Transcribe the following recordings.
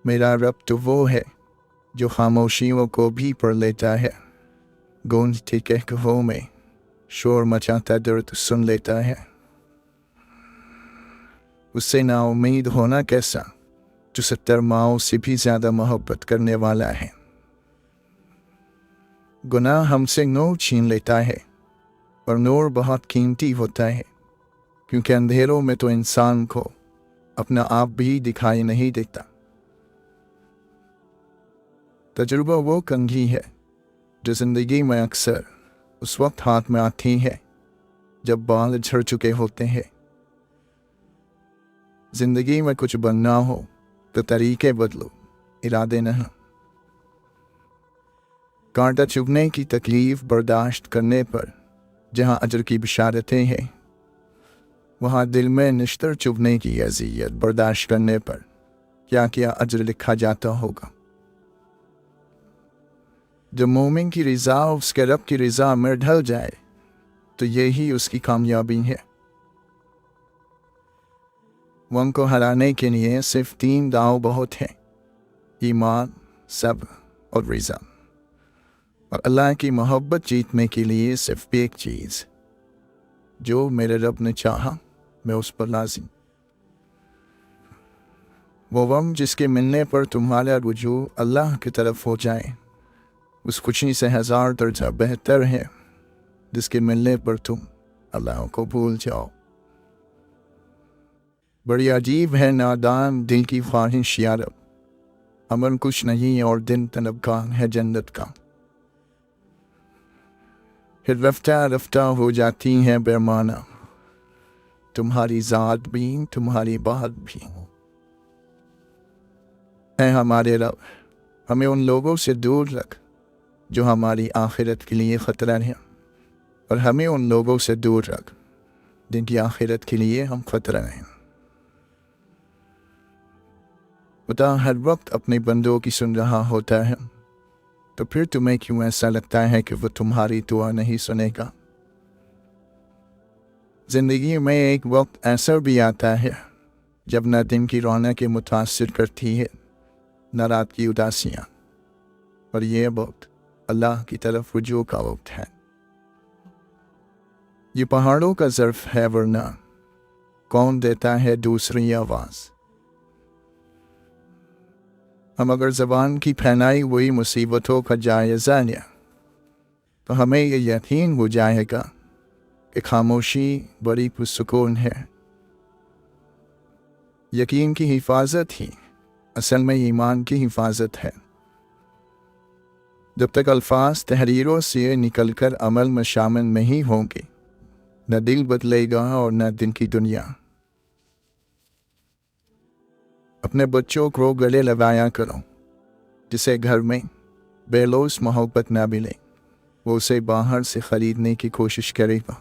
میرا رب تو وہ ہے جو خاموشیوں کو بھی پڑھ لیتا ہے، گونجتی کہکہوں میں شور مچاتا درد سن لیتا ہے۔ اس سے نا امید ہونا کیسا جو 70 ماؤں سے بھی زیادہ محبت کرنے والا ہے۔ گناہ ہم سے نور چھین لیتا ہے، اور نور بہت قیمتی ہوتا ہے، کیونکہ اندھیروں میں تو انسان کو اپنا آپ بھی دکھائی نہیں دیتا۔ تجربہ وہ کنگھی ہے جو زندگی میں اکثر اس وقت ہاتھ میں آتی ہے جب بال جھڑ چکے ہوتے ہیں۔ زندگی میں کچھ بننا ہو تو طریقے بدلو، ارادے نہیں۔ کانٹا چبھنے کی تکلیف برداشت کرنے پر جہاں اجر کی بشارتیں ہیں، وہاں دل میں نشتر چبھنے کی اذیت برداشت کرنے پر کیا کیا اجر لکھا جاتا ہوگا۔ جب مومن کی رضا اس کے رب کی رضا میں ڈھل جائے تو یہی اس کی کامیابی ہے۔ وہ ان کو ہرانے کے لیے صرف 3 داؤ بہت ہیں: ایمان، صبر اور رضا۔ اور اللہ کی محبت جیتنے کے لیے صرف ایک چیز: جو میرے رب نے چاہا میں اس پر لازم۔ وہ غم جس کے ملنے پر تمہارا رجوع اللہ کی طرف ہو جائے، اس خوشی سے 1000 درجہ بہتر ہے جس کے ملنے پر تم اللہ کو بھول جاؤ۔ بڑی عجیب ہے نادان دل کی خواہش یارب، امن کچھ نہیں اور دن طلبگاہ ہے جنت کا۔ پھر رفتہ رفتہ ہو جاتی ہے بیمانہ، تمہاری ذات بھی تمہاری بات بھی۔ اے ہمارے رب، ہمیں ان لوگوں سے دور رکھ جو ہماری آخرت کے لیے خطرہ ہیں، اور ہمیں ان لوگوں سے دور رکھ جن کی آخرت کے لیے ہم خطرہ ہیں۔ خدا ہر وقت اپنے بندوں کی سن رہا ہوتا ہے، تو پھر تمہیں کیوں ایسا لگتا ہے کہ وہ تمہاری دعا نہیں سنے گا؟ زندگی میں ایک وقت ایسا بھی آتا ہے جب نہ دن کی رونقیں متاثر کرتی ہے نہ رات کی اداسیاں، اور یہ وقت اللہ کی طرف رجوع کا وقت ہے۔ یہ پہاڑوں کا ظرف ہے، ورنہ کون دیتا ہے دوسری آواز؟ ہم اگر زبان کی پھیلائی ہوئی مصیبتوں کا جائزہ لیں تو ہمیں یہ یقین ہو جائے گا کہ خاموشی بڑی پرسکون ہے۔ یقین کی حفاظت ہی اصل میں ایمان کی حفاظت ہے۔ جب تک الفاظ تحریروں سے نکل کر عمل میں شامل نہیں ہوں گے، نہ دل بدلے گا اور نہ دن کی دنیا۔ اپنے بچوں کو گلے لگایا کرو، جسے گھر میں بے لوث محبت نہ ملے وہ اسے باہر سے خریدنے کی کوشش کرے گا،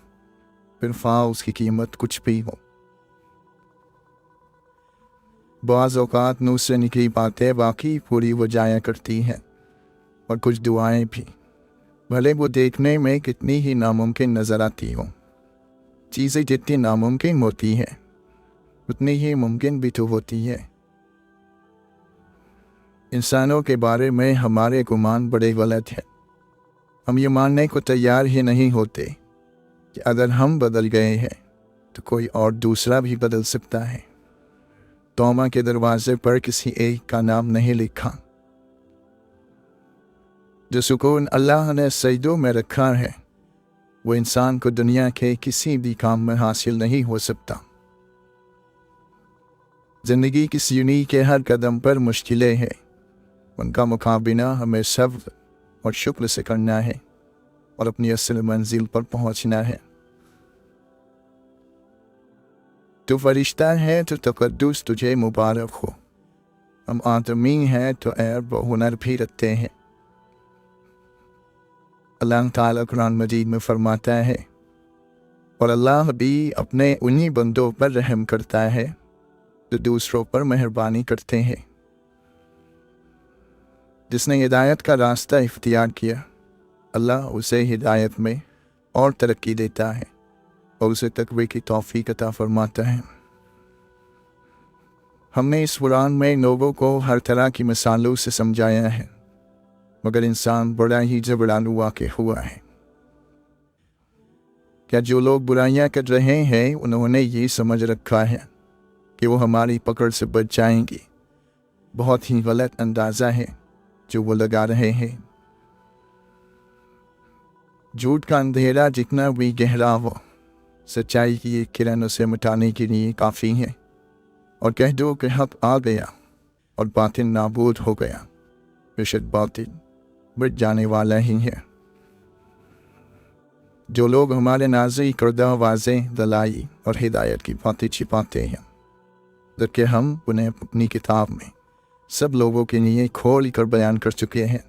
پھر خواہ اس کی قیمت کچھ بھی ہو۔ بعض اوقات منہ سے نکلی باتیں واقعی پوری ہو جایا کرتی ہیں، اور کچھ دعائیں بھی، بھلے وہ دیکھنے میں کتنی ہی ناممکن نظر آتی ہوں۔ چیزیں جتنی ناممکن ہوتی ہیں اتنی ہی ممکن بھی تو ہوتی ہے۔ انسانوں کے بارے میں ہمارے گمان بڑے غلط ہیں۔ ہم یہ ماننے کو تیار ہی نہیں ہوتے کہ اگر ہم بدل گئے ہیں تو کوئی اور دوسرا بھی بدل سکتا ہے۔ توبہ کے دروازے پر کسی ایک کا نام نہیں لکھا۔ جو سکون اللہ نے سجدوں میں رکھا ہے وہ انسان کو دنیا کے کسی بھی کام میں حاصل نہیں ہو سکتا۔ زندگی کی سیڑھی کے ہر قدم پر مشکلیں ہیں، ان کا مقابلہ ہمیں صبر اور شکر سے کرنا ہے اور اپنی اصل منزل پر پہنچنا ہے۔ تو فرشتہ ہے تو تقدس تجھے مبارک ہو، ہم آدمی ہیں تو عیب و ہنر بھی رکھتے ہیں۔ اللہ تعالیٰ قرآن مجید میں فرماتا ہے، اور اللہ بھی اپنے انہی بندوں پر رحم کرتا ہے جو دوسروں پر مہربانی کرتے ہیں۔ جس نے ہدایت کا راستہ اختیار کیا، اللہ اسے ہدایت میں اور ترقی دیتا ہے اور اسے تقوی کی توفیق عطا فرماتا ہے۔ हमने इस कुरान में लोगों को हर तरह की मिसालों से समझाया है, मगर इंसान बड़ा ही जबरदस्त वाक़ हुआ है। क्या जो लोग बुराइयां कर रहे हैं उन्होंने ये समझ रखा है कि वो हमारी पकड़ से बच जाएंगी? बहुत ही गलत अंदाज़ा है जो वो लगा रहे हैं। झूठ का अंधेरा जितना भी गहरा हो, सच्चाई की एक किरण उसे मिटाने के लिए काफ़ी है। और कह दो कि हक आ गया और बातिल नाबूद हो गया। बेशक बातिल मिट जाने वाला ही है। जो लोग हमारे नाज़ी करदा वाज़ेह दलाई और हिदायत की बातें छिपाते हैं, जबकि हम उन्हें अपनी किताब में सब लोगों के लिए खोल कर बयान कर चुके हैं,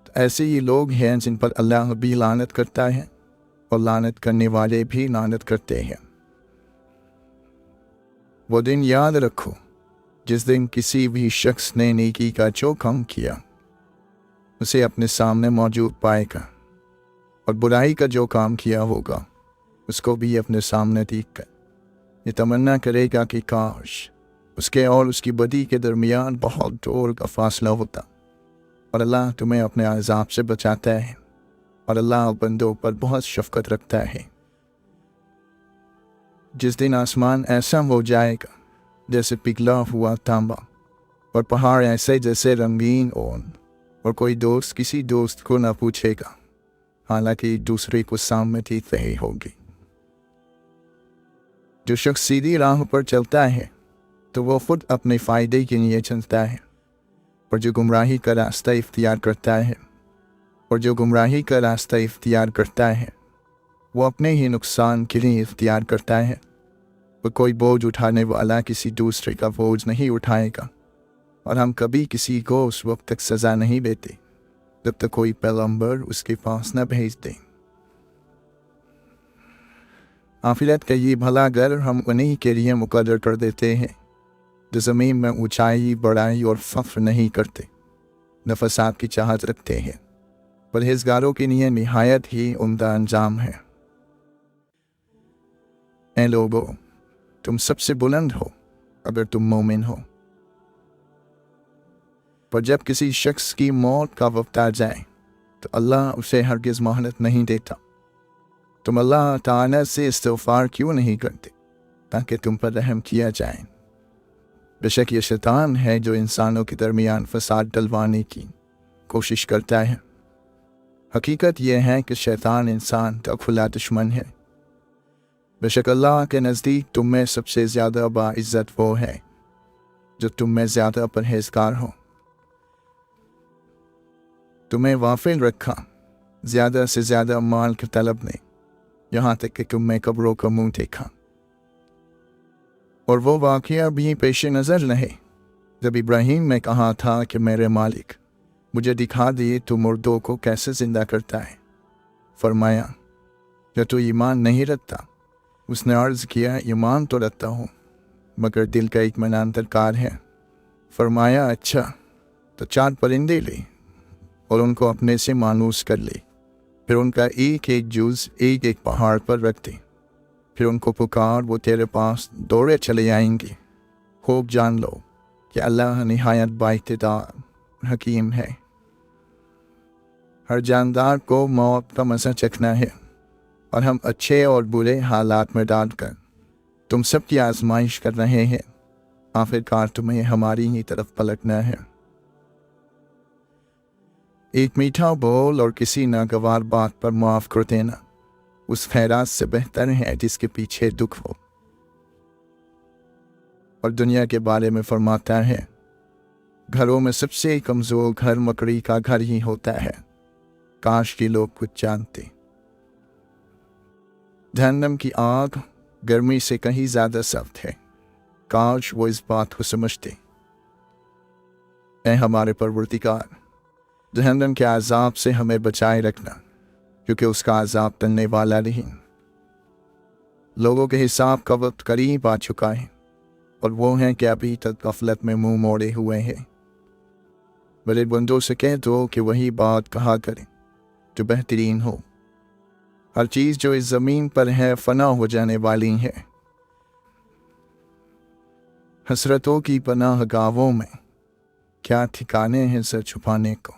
तो ऐसे ही लोग हैं जिन पर अल्लाह भी लानत करता है और लानत करने वाले भी लानत करते हैं। वो दिन याद रखो जिस दिन किसी भी शख्स ने नेकी का जो काम किया उसे अपने सामने मौजूद पाएगा, और बुराई का जो काम किया होगा उसको भी अपने सामने देख कर ये तमन्ना करेगा कि काश उसके और उसकी बदी के दरमियान बहुत दूर का फासला होता। और अल्लाह तुम्हें अपने अज़ाब से बचाता है, और अल्लाह बंदों पर बहुत शफ़क़त रखता है। जिस दिन आसमान ऐसा हो जाएगा जैसे पिघला हुआ तांबा, और पहाड़ ऐसे जैसे रंगीन ऊन, और कोई दोस्त किसी दोस्त को न पूछेगा, हालांकि दूसरे को सामने रही होगी। जो शख्स सीधी राह पर चलता है तो वो खुद अपने फ़ायदे के लिए चलता है, और जो गुमराही का रास्ता इख्तियार करता है वो अपने ही नुकसान के लिए इख्तियार करता है। वो कोई बोझ उठाने वाला किसी दूसरे का बोझ नहीं उठाएगा, और हम कभी किसी को उस वक्त तक सज़ा नहीं देते जब तक कोई पैगंबर उसके पास न भेज दे। आखिरत का ये भला घर हम उन्हीं के लिए मुकर्रर कर देते हैं जो ज़मीन में ऊंचाई, बड़ाई और फ़ख्र नहीं करते, न फ़साद की चाहत रखते हैं। परहेज़गारों के लिए निहायत ही उम्दा अंजाम है। ऐ लोगों, तुम सबसे बुलंद हो अगर तुम मोमिन हो, पर जब किसी शख्स की मौत का वक्त आ जाए तो अल्लाह उसे हरगिज़ मोहलत नहीं देता। तुम अल्लाह ताला से इस्तिग़फ़ार क्यों नहीं करते ताकि तुम पर रहम किया जाए? बेशक ये शैतान है जो इंसानों के दरमियान फसाद डलवाने की कोशिश करता है। हकीकत यह है कि शैतान इंसान का खुला दुश्मन है। बेशक अल्लाह के नज़दीक तुम में सबसे ज़्यादा बाइज़्ज़त वो है जो तुम में ज़्यादा परहेज़गार हो। तुम्हें वाफिल रखा ज़्यादा से ज़्यादा माल की तलब ने, यहाँ तक कि तुमने कब्रों का मुंह देखा। और वो वाक़या भी पेश नज़र रहे जब इब्राहीम ने कहा था कि मेरे मालिक मुझे दिखा दिए तो मुर्दों को कैसे ज़िंदा करता है। फरमाया, क्या तो ईमान नहीं रखता? उसने अर्ज़ किया, ईमान तो रखता हूँ मगर दिल का इत्मीनान दरकार है। फरमाया, अच्छा तो 4 परिंदे ले और उनको अपने से मानूस कर ले, फिर उनका एक एक जुज़ एक एक पहाड़ पर रख दे, फिर उनको पुकार, वो तेरे पास दौड़े चले आएंगे। खूब जान लो कि अल्लाह निहायत बाइख्तियार हकीम है। हर जानदार को मौत का मज़ा चखना है, और हम अच्छे और बुरे हालात में डालकर तुम सब की आजमाइश कर रहे हैं। आखिरकार तुम्हें हमारी ही तरफ पलटना है। एक मीठा बोल और किसी नागवार बात पर माफ़ कर देना उस खैरात से बेहतर है जिसके पीछे दुख हो। और दुनिया के बारे में फरमाता है, घरों में सबसे कमज़ोर घर मकड़ी का घर ही होता है। काश के लोग कुछ जानते। जहन्नम की आग गर्मी से कहीं ज़्यादा सख्त है। काश वो इस बात को समझते। ऐ हमारे परवरदिगार, जहन्नम के आज़ाब से हमें बचाए रखना, क्योंकि उसका आज़ाब टलने वाला नहीं। लोगों के हिसाब का वक्त करीब आ चुका है, और वो हैं कि अभी तक गफलत में मुंह मोड़े हुए हैं। बड़े बंदों से कह दो कि वही बात कहा करें जो बेहतरीन हो। हर चीज़ जो इस ज़मीन पर है फ़ना हो जाने वाली है। حسرتوں کی پناہ گاہوں میں کیا ٹھکانے ہیں سر چھپانے کو۔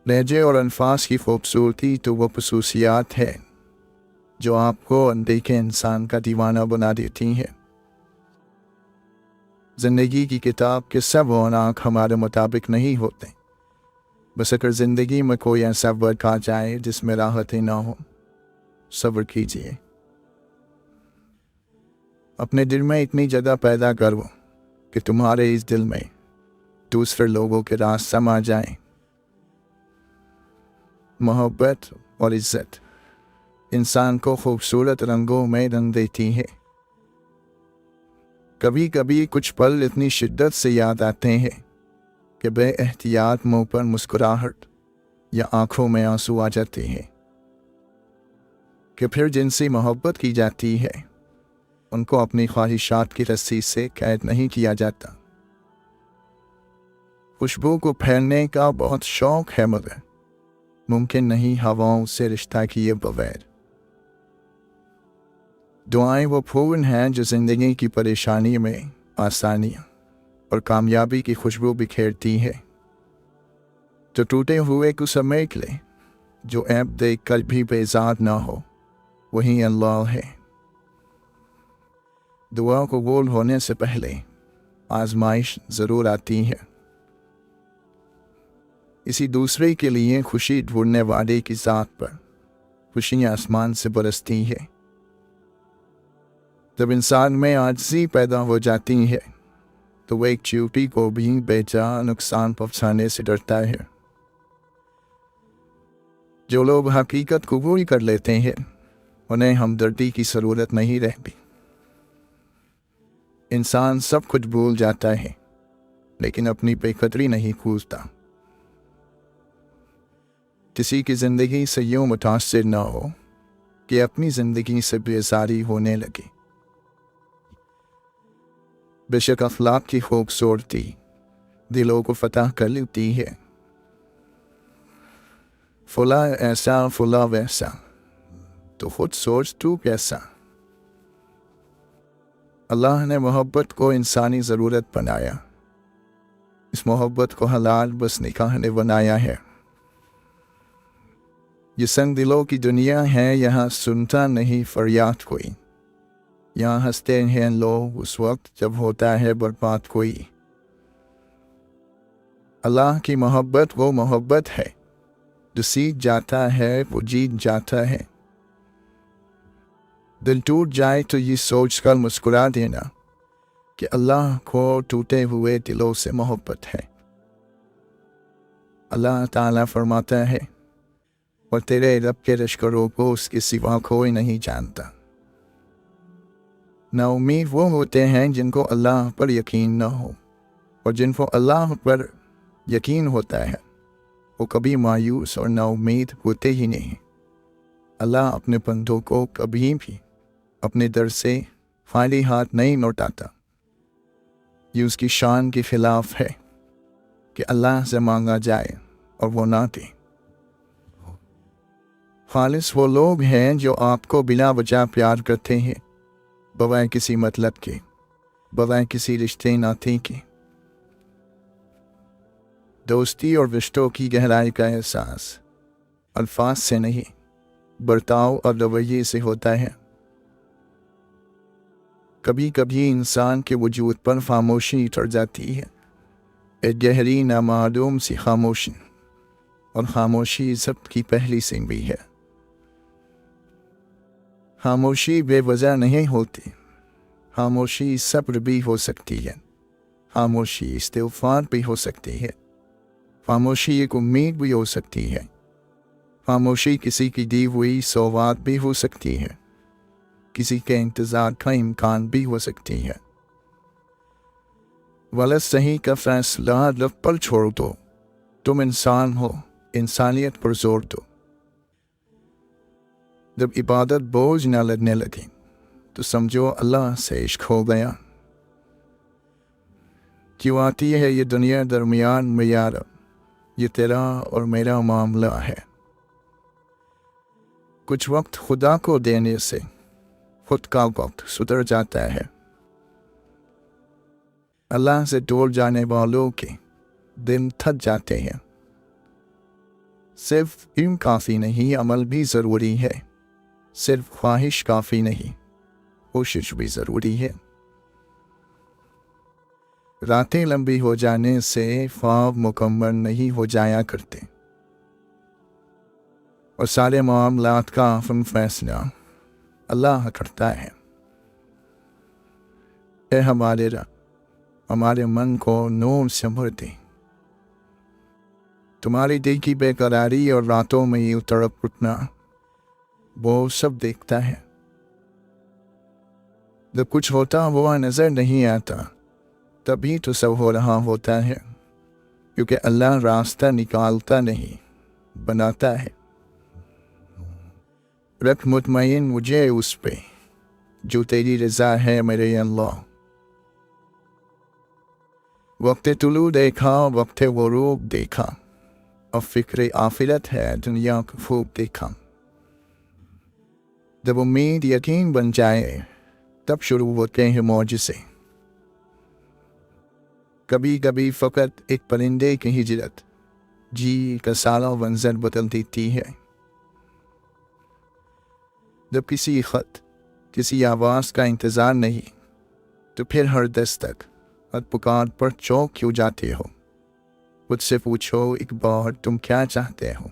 لہجے اور الفاظ کی خوبصورتی تو وہ خصوصیات ہے جو آپ کو اندیکھے انسان کا دیوانہ بنا دیتی ہیں۔ زندگی کی کتاب کے سب عناصر ہمارے مطابق نہیں ہوتے، بس اگر زندگی میں کوئی ایسا وقت آ جائے جس میں راحتیں نہ ہوں، صبر کیجیے۔ اپنے دل میں اتنی جگہ پیدا کرو کہ تمہارے اس دل میں دوسرے لوگوں کے راز سما جائیں۔ محبت اور عزت انسان کو خوبصورت رنگوں میں رنگ دیتی ہے۔ کبھی کبھی کچھ پل اتنی شدت سے یاد آتے ہیں کہ بے احتیاط منہ پر مسکراہٹ یا آنکھوں میں آنسو آ جاتے ہیں، کہ پھر جن سے محبت کی جاتی ہے ان کو اپنی خواہشات کی رسی سے قید نہیں کیا جاتا۔ خوشبو کو پھیلنے کا بہت شوق ہے مگر ممکن نہیں ہواؤں سے رشتہ کیے بغیر۔ دعائیں وہ پھول ہیں جو زندگی کی پریشانی میں آسانیاں اور کامیابی کی خوشبو بکھیرتی ہے۔ جو ٹوٹے ہوئے کو سمیٹ لے، جو عیب دیکھ کر بھی بیزار نہ ہو، وہی اللہ ہے۔ دعا قبول ہونے سے پہلے آزمائش ضرور آتی ہے۔ اسی دوسرے کے لیے خوشی ڈھونڈنے والے کی ذات پر خوشیاں آسمان سے برستی ہے۔ جب انسان میں عاجزی پیدا ہو جاتی ہے تو وہ ایک چیوٹی کو بھی بے جا نقصان پہنچانے سے ڈرتا ہے۔ جو لوگ حقیقت قبول کر لیتے ہیں انہیں ہمدردی کی ضرورت نہیں رہتی۔ انسان سب کچھ بھول جاتا ہے لیکن اپنی بے قدری نہیں پوچھتا۔ کسی کی زندگی سے یوں متاثر نہ ہو کہ اپنی زندگی سے بیزاری ہونے لگے۔ بے شک اخلاق کی خوبصورتی دلوں کو فتح کر لیتی ہے۔ فلاں ایسا فلاں ویسا، تو خود سوچ تو کیسا۔ اللہ نے محبت کو انسانی ضرورت بنایا، اس محبت کو حلال بس نکاح نے بنایا ہے۔ یہ سنگ دلوں کی دنیا ہے، یہاں سنتا نہیں فریاد کوئی، یہاں ہنستے ہیں لوگ اس وقت جب ہوتا ہے برباد کوئی۔ اللہ کی محبت وہ محبت ہے جو سیکھ جاتا ہے وہ جیت جاتا ہے۔ دل ٹوٹ جائے تو یہ سوچ کر مسکرا دینا کہ اللہ کو ٹوٹے ہوئے دلوں سے محبت ہے۔ اللہ تعالیٰ فرماتا ہے، اور تیرے رب کے لشکروں کو اس کے سوا کوئی نہیں جانتا۔ نا امید وہ ہوتے ہیں جن کو اللہ پر یقین نہ ہو، اور جن کو اللہ پر یقین ہوتا ہے وہ کبھی مایوس اور نا امید ہوتے ہی نہیں۔ اللہ اپنے بندوں کو کبھی بھی اپنے در سے خالی ہاتھ نہیں لوٹاتا۔ یہ اس کی شان کے خلاف ہے کہ اللہ سے مانگا جائے اور وہ نہ دے۔ خالص وہ لوگ ہیں جو آپ کو بلا وجہ پیار کرتے ہیں، بغیر کسی مطلب کے، بغیر کسی رشتے ناطے کے۔ دوستی اور رشتوں کی گہرائی کا احساس الفاظ سے نہیں، برتاؤ اور رویے سے ہوتا ہے۔ کبھی کبھی انسان کے وجود پر خاموشی اتر جاتی ہے، ایک گہری نامعلوم سی خاموشی، اور خاموشی سب کی پہلی سنگی ہے۔ خاموشی بے وجہ نہیں ہوتی، خاموشی صبر بھی ہو سکتی ہے، خاموشی استغفار بھی ہو سکتی ہے، خاموشی ایک امید بھی ہو سکتی ہے، خاموشی کسی کی دی ہوئی سوغات بھی ہو سکتی ہے، کسی کے انتظار کا امکان بھی ہو سکتی ہے۔ غلط صحیح کا فیصلہ رب پر چھوڑ دو، تم انسان ہو، انسانیت پر زور دو۔ جب عبادت بوجھ نہ لگنے لگے تو سمجھو اللہ سے عشق ہو گیا۔ کیوں آتی ہے یہ دنیا درمیان میں یار، یہ تیرا اور میرا معاملہ ہے۔ کچھ وقت خدا کو دینے سے خود کا وقت سدھر جاتا ہے۔ अल्लाह से दूर जाने वालों के दिन थक जाते हैं। सिर्फ इल्म काफ़ी नहीं, अमल भी ज़रूरी है। सिर्फ ख्वाहिश काफ़ी नहीं, कोशिश भी ज़रूरी है। रातें लंबी हो जाने से ख्वाब मुकम्मल नहीं हो जाया करते और सारे मामलात का आखिरी फैसला अल्लाह करता है। ए हमारे रब, हमारे मन को नूर से भर दे। तुम्हारी दिल की बेकरारी और रातों में यूं तड़प उठना वो सब देखता है। जब कुछ होता हुआ नजर नहीं आता तभी तो सब हो रहा होता है, क्योंकि अल्लाह रास्ता निकालता नहीं, बनाता है। रख मुतमईन मुझे उस पे जो तेरी रज़ा है मेरे अल्लाह। वक्त तुलू देखा, वक्त ग़ुरूब देखा, अब फ़िक्र आखिरत है दुनिया को खूब देखा। जब उम्मीद यकीन बन जाए तब शुरू होते हैं मौजज़े। कभी कभी फ़कत एक परिंदे की हिजरत जी का सारा मंजर बदल देती है। जब किसी ख़त, किसी आवाज़ का इंतज़ार नहीं तो फिर हर दस्तक, हर पुकार पर चौंक क्यों जाते हो? मुझसे पूछो एक बार तुम क्या चाहते हो?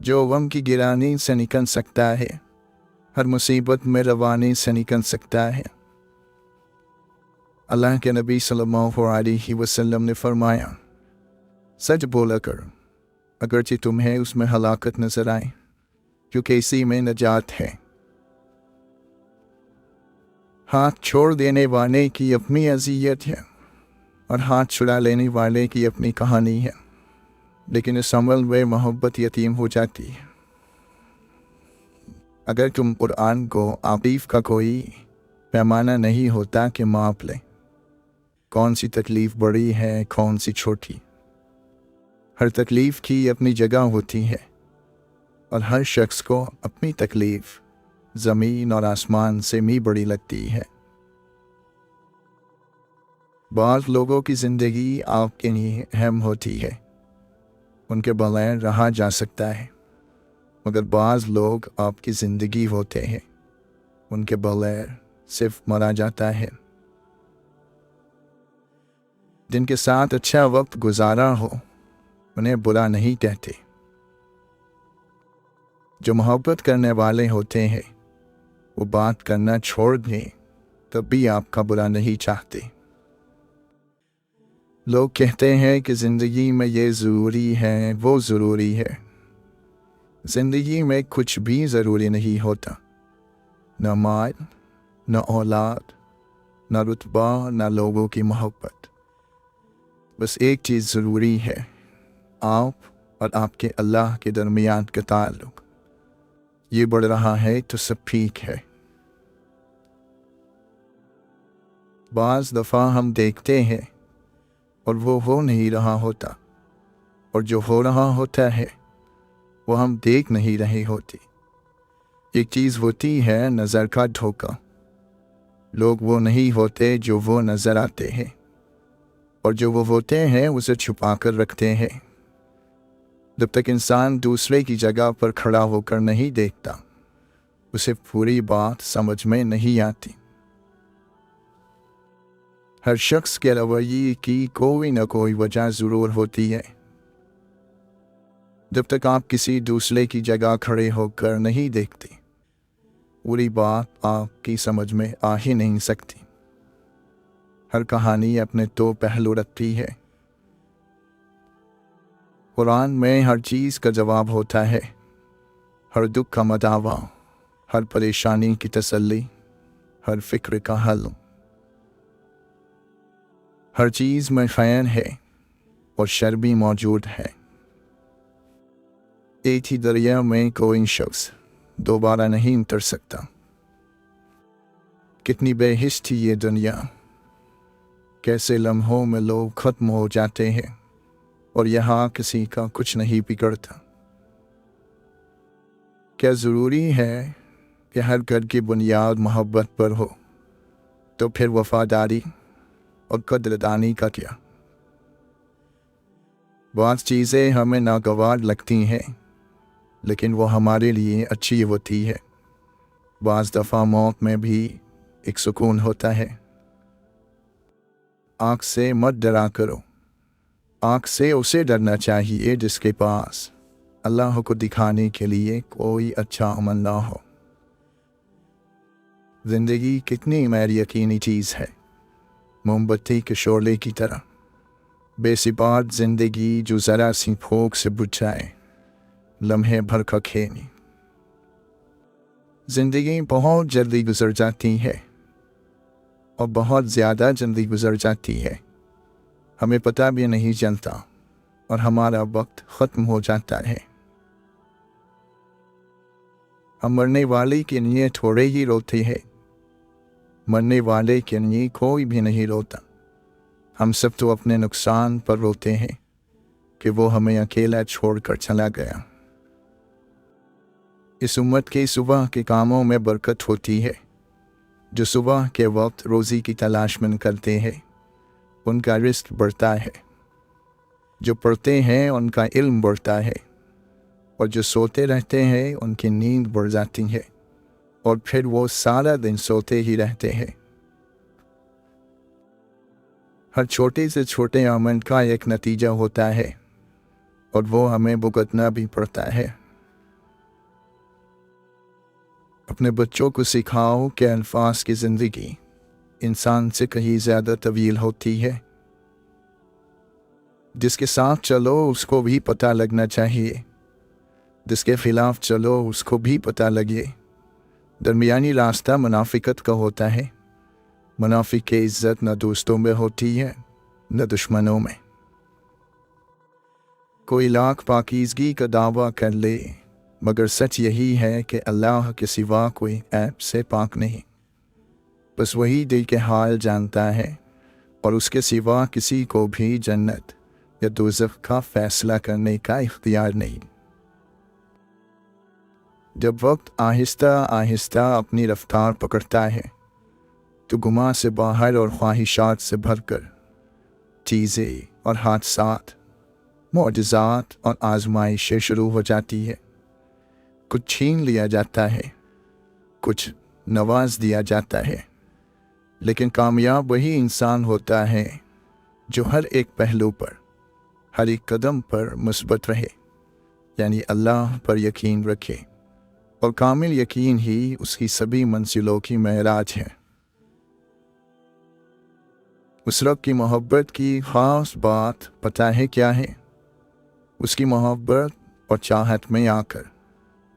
जो गम की गिरानी से निकल सकता है, हर मुसीबत में रवानी से निकल सकता है। अल्लाह के नबी सल्लल्लाहु अलैहि वसल्लम ने फरमाया, सच बोला कर अगरचे तुम्हें उसमें हलाकत नजर आए, क्योंकि इसी में नजात है। हाथ छोड़ देने वाले की अपनी अज़ियत है और हाथ छुड़ा लेने वाले की अपनी कहानी है, लेकिन इस अमल में मोहब्बत यतीम हो जाती है। अगर तुम कुरान को आतिफ का कोई पैमाना नहीं होता कि माप ले कौन सी तकलीफ़ बड़ी है कौन सी छोटी। हर तकलीफ़ की अपनी जगह होती है और हर शख्स को अपनी तकलीफ़ ज़मीन और आसमान से भी बड़ी लगती है। बाज़ लोगों की ज़िंदगी आपके लिए अहम होती है, उनके बगैर रहा जा सकता है, मगर बाज़ लोग आपकी ज़िंदगी होते हैं, उनके बगैर सिर्फ मरा जाता है। जिनके साथ अच्छा वक्त गुजारा हो उन्हें बुरा नहीं कहते। जो मोहब्बत करने वाले होते हैं वो बात करना छोड़ दें तब भी आपका बुरा नहीं चाहते। लोग कहते हैं कि ज़िंदगी में ये ज़रूरी है वो ज़रूरी है। ज़िंदगी में कुछ भी ज़रूरी नहीं होता, न माल, न औलाद, न रुतबा, न लोगों की मोहब्बत। बस एक चीज़ ज़रूरी है, आप और आपके अल्लाह के दरमियान का ताल्लुक़। ये बढ़ रहा है तो सब ठीक है। बाज़ दफ़ा हम देखते हैं और वो हो नहीं रहा होता, और जो हो रहा होता है वो हम देख नहीं रहे होते। एक चीज़ होती है नज़र का धोखा। लोग वो नहीं होते जो वो नज़र आते हैं, और जो वो होते हैं उसे छुपा कर रखते हैं। जब तक इंसान दूसरे की जगह पर खड़ा होकर नहीं देखता उसे पूरी बात समझ में नहीं आती। हर शख्स के रवैये की कोई न कोई वजह ज़रूर होती है। जब तक आप किसी दूसरे की जगह खड़े होकर नहीं देखते पूरी बात आपकी समझ में आ ही नहीं सकती। हर कहानी अपने दो पहलू रखती है। कुरान में हर चीज़ का जवाब होता है, हर दुख का मदावा, हर परेशानी की तसल्ली, हर फिक्र का हल। हर चीज़ में खैर है और शर भी मौजूद है। एक ही दरिया में कोई शख्स दोबारा नहीं उतर सकता। कितनी बेहिस थी ये दुनिया, कैसे लम्हों में लोग ख़त्म हो जाते हैं और यहाँ किसी का कुछ नहीं बिगड़ता। क्या ज़रूरी है कि हर घर की बुनियाद मोहब्बत पर हो? तो फिर वफादारी और कदरदानी का क्या। बात चीज़ें हमें नागवार लगती हैं, लेकिन वो हमारे लिए अच्छी होती है। बाज़ दफ़ा मौत में भी एक सुकून होता है। आँख से मत डरा करो, आँख से उसे डरना चाहिए जिसके पास अल्लाह को दिखाने के लिए कोई अच्छा अमल ना हो। ज़िंदगी कितनी गैर यकीनी चीज़ है, मोमबत्ती के शोले की तरह। बेसिबात ज़िंदगी जो ज़रा सी फूंक से बुझ जाए, लम्हे भर का खेनी। ज़िंदगी बहुत जल्दी गुजर जाती है और बहुत ज़्यादा जल्दी गुजर जाती है। हमें पता भी नहीं चलता और हमारा वक्त ख़त्म हो जाता है। हम मरने वाले के लिए थोड़े ही रोते हैं, मरने वाले के लिए कोई भी नहीं रोता। हम सब तो अपने नुकसान पर रोते हैं कि वो हमें अकेला छोड़कर चला गया। इस उम्मत के सुबह के कामों में बरकत होती है। जो सुबह के वक्त रोज़ी की तलाश में करते हैं, उनका रिस्क बढ़ता है। जो पढ़ते हैं उनका इल्म बढ़ता है, और जो सोते रहते हैं उनकी नींद बढ़ जाती है, और फिर वो सारा दिन सोते ही रहते हैं। हर छोटे से छोटे अमल का एक नतीजा होता है, और वो हमें भुगतना भी पड़ता है। अपने बच्चों को सिखाओ कि अल्फाज की ज़िंदगी इंसान से कहीं ज़्यादा तवील होती है। जिसके साथ चलो उसको भी पता लगना चाहिए, जिसके खिलाफ चलो उसको भी पता लगे। दरमियानी रास्ता मुनाफिकत का होता है। मुनाफिक की इज़्ज़त न दोस्तों में होती है न दुश्मनों में। कोई लाख पाकीज़गी का दावा कर ले, मगर सच यही है कि अल्लाह के सिवा कोई ऐब से पाक नहीं। बस वही दिल के हाल जानता है, और उसके सिवा किसी को भी जन्नत या दोज़ख का फ़ैसला करने का इख्तियार नहीं। जब वक्त आहिस्ता आहिस्ता अपनी रफ्तार पकड़ता है, तो गुमा से बाहर और ख्वाहिशात से भरकर चीज़ें और हादसात, मुअजिज़ात और आजमाइशें शुरू हो जाती है। कुछ छीन लिया जाता है, कुछ नवाज दिया जाता है, लेकिन कामयाब वही इंसान होता है जो हर एक पहलू पर, हर एक कदम पर मुस्बत रहे, यानी अल्लाह पर यकीन रखे। और कामिल यकीन ही उसकी सभी मंजिलों की महराज है। उस रब की मोहब्बत की ख़ास बात पता है क्या है? उसकी मोहब्बत और चाहत में आकर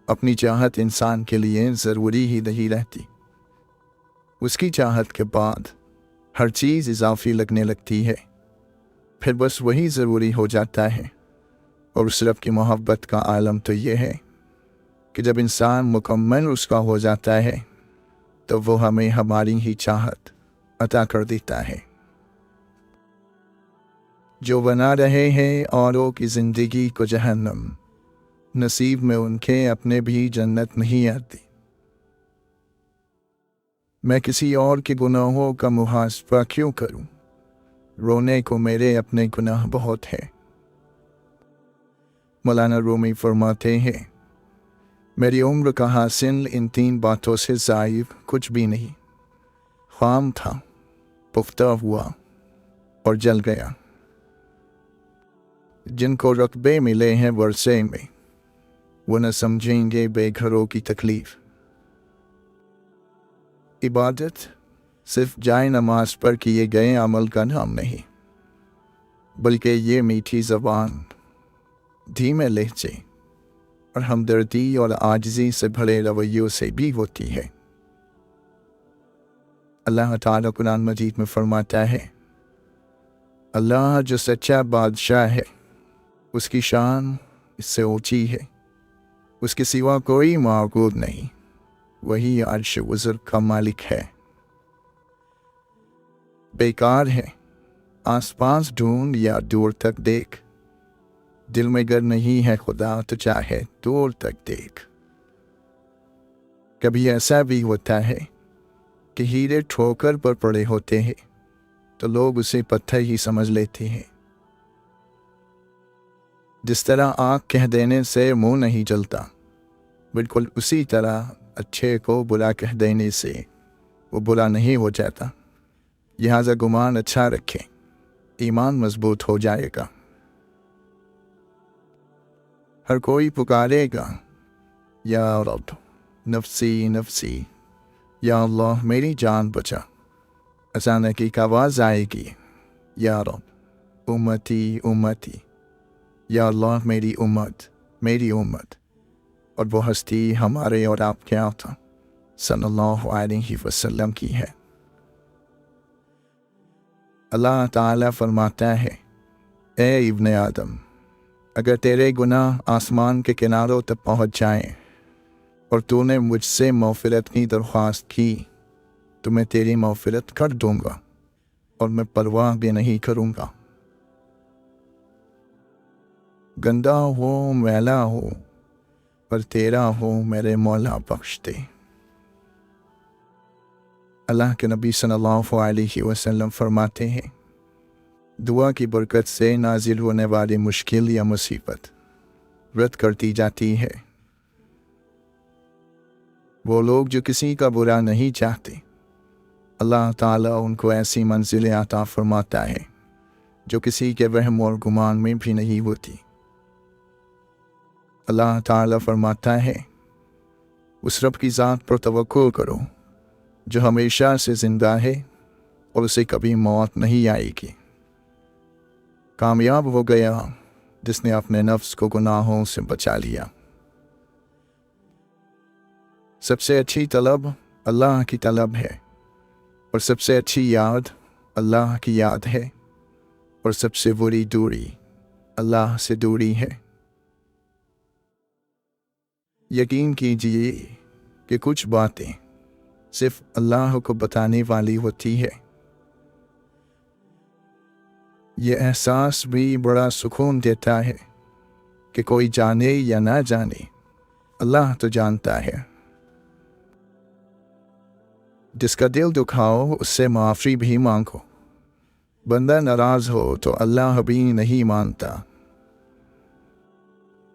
अपनी चाहत इंसान के लिए ज़रूरी ही नहीं रहती। उसकी चाहत के बाद हर चीज़ इजाफी लगने लगती है, फिर बस वही ज़रूरी हो जाता है। और उस रब की मोहब्बत का आलम तो ये है कि जब इंसान मुकम्मल उसका हो जाता है, तो वो हमें हमारी ही चाहत अता कर देता है। जो बना रहे हैं औरों की ज़िंदगी को जहन्नम, नसीब में उनके अपने भी जन्नत नहीं आती। मैं किसी और के गुनाहों का मुहासबा क्यों करूं? रोने को मेरे अपने गुनाह बहुत है। मौलाना रूमी फरमाते हैं, मेरी उम्र का हासिल इन 3 बातों से ज़ायद कुछ भी नहीं। ख़ाम था, पुख्ता हुआ और जल गया। जिनको रक़बे मिले हैं वर्षे में, वो न समझेंगे बेघरों की तकलीफ़। इबादत सिर्फ जाए नमाज पर किए गए अमल का नाम नहीं, बल्कि ये मीठी ज़बान, धीमे लहजे और हमदर्दी और आजिज़ी से भरे रवैयों से भी होती है। अल्लाह ताला कुरान मजीद में फरमाता है, अल्लाह जो सच्चा बादशाह है, उसकी शान इससे ऊंची है, उसके सिवा कोई माबूद नहीं, वही अर्श वज़र का मालिक है। बेकार है आसपास ढूंढ या दूर तक देख, दिल में गर नहीं है खुदा तो चाहे दूर तक देख। कभी ऐसा भी होता है کہ ہیرے ٹھوکر پر پڑے ہوتے ہیں تو لوگ اسے پتھر ہی سمجھ لیتے ہیں۔ جس طرح آنکھ کہہ دینے سے منہ نہیں جلتا، بالکل اسی طرح اچھے کو برا کہہ دینے سے وہ برا نہیں ہو جاتا۔ لہٰذا گمان اچھا رکھیں، ایمان مضبوط ہو جائے گا۔ ہر کوئی پکارے گا یا رب نفسی نفسی، یا اللہ میری جان بچا۔ اچانک ایک آواز آئے گی، یا رب امتی امتی، یا اللہ میری امت میری امت، اور وہ ہستی ہمارے اور آپ کے آقا صلی اللہ علیہ وسلم کی ہے۔ اللہ تعالیٰ فرماتا ہے، اے ابن آدم، اگر تیرے گناہ آسمان کے کناروں تک پہنچ جائیں اور تو نے مجھ سے مغفرت کی درخواست کی تو میں تیری مغفرت کر دوں گا اور میں پرواہ بھی نہیں کروں گا۔ گندا ہو میلا ہو پر تیرا ہو میرے مولا بخش دے۔ اللہ کے نبی صلی اللہ علیہ وسلم فرماتے ہیں، دعا کی برکت سے نازل ہونے والی مشکل یا مصیبت رد کرتی جاتی ہے۔ وہ لوگ جو کسی کا برا نہیں چاہتے، اللہ تعالیٰ ان کو ایسی منزلیں عطا فرماتا ہے جو کسی کے وہم اور گمان میں بھی نہیں ہوتی۔ اللہ تعالیٰ فرماتا ہے، اس رب کی ذات پر توکل کرو جو ہمیشہ سے زندہ ہے اور اسے کبھی موت نہیں آئے گی۔ کامیاب ہو گیا جس نے اپنے نفس کو گناہوں سے بچا لیا۔ سب سے اچھی طلب اللہ کی طلب ہے، اور سب سے اچھی یاد اللہ کی یاد ہے، اور سب سے بری دوری اللہ سے دوری ہے۔ یقین کیجیے کہ کچھ باتیں صرف اللہ کو بتانے والی ہوتی ہے۔ یہ احساس بھی بڑا سکون دیتا ہے کہ کوئی جانے یا نہ جانے، اللہ تو جانتا ہے۔ جس کا دل دکھاؤ اس سے معافی بھی مانگو۔ بندہ ناراض ہو تو اللہ بھی نہیں مانتا۔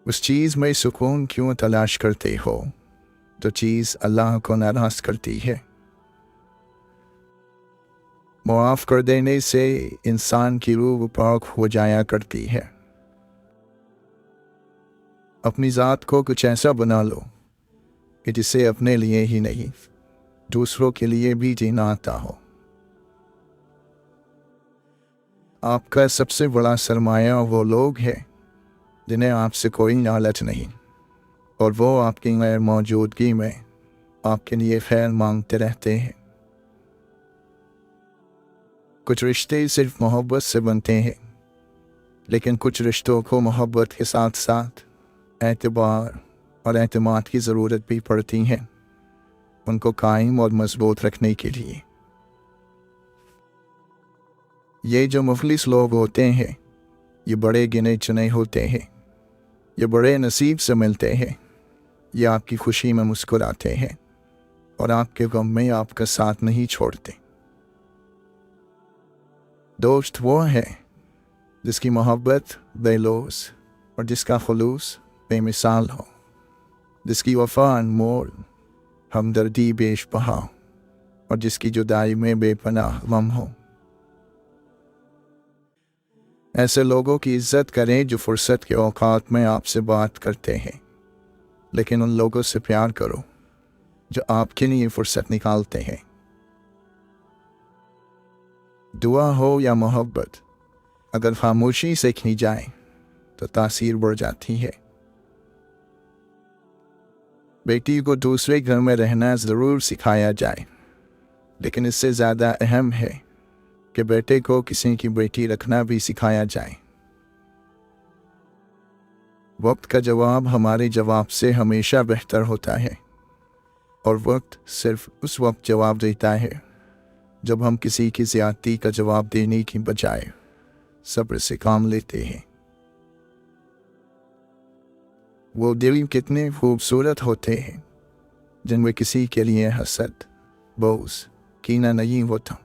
اس چیز میں سکون کیوں تلاش کرتے ہو جو چیز اللہ کو ناراض کرتی ہے؟ معاف کر دینے سے انسان کی روح پاک ہو جایا کرتی ہے۔ اپنی ذات کو کچھ ایسا بنا لو کہ جسے اپنے لیے ہی نہیں دوسروں کے لیے بھی جینا آتا ہو۔ آپ کا سب سے بڑا سرمایہ وہ لوگ ہیں جنہیں آپ سے کوئی لالچ نہیں، اور وہ آپ کی غیر موجودگی میں آپ کے لیے خیر مانگتے رہتے ہیں۔ کچھ رشتے صرف محبت سے بنتے ہیں، لیکن کچھ رشتوں کو محبت کے ساتھ ساتھ اعتبار اور اعتماد کی ضرورت بھی پڑتی ہے ان کو قائم اور مضبوط رکھنے کے لیے۔ یہ جو مخلص لوگ ہوتے ہیں یہ بڑے گنے چنے ہوتے ہیں، یہ بڑے نصیب سے ملتے ہیں، یہ آپ کی خوشی میں مسکراتے ہیں اور آپ کے غم میں آپ کا ساتھ نہیں چھوڑتے۔ دوست وہ ہے جس کی محبت بے لوث اور جس کا خلوص بے مثال ہو، جس کی وفا انمول، ہمدردی بیش بہا، اور جس کی جدائی میں بے پناہ غم ہو۔ ایسے لوگوں کی عزت کریں جو فرصت کے اوقات میں آپ سے بات کرتے ہیں، لیکن ان لوگوں سے پیار کرو جو آپ کے لیے فرصت نکالتے ہیں۔ دعا ہو یا محبت، اگر خاموشی سے کی جائے تو تاثیر بڑھ جاتی ہے۔ بیٹی کو دوسرے گھر میں رہنا ضرور سکھایا جائے، لیکن اس سے زیادہ اہم ہے کہ بیٹے کو کسی کی بیٹی رکھنا بھی سکھایا جائے۔ وقت کا جواب ہمارے جواب سے ہمیشہ بہتر ہوتا ہے، اور وقت صرف اس وقت جواب دیتا ہے جب ہم کسی کی زیادتی کا جواب دینے کی بجائے صبر سے کام لیتے ہیں۔ وہ دل کتنے خوبصورت ہوتے ہیں جن میں کسی کے لیے حسد، بغض कीना नहीं होता,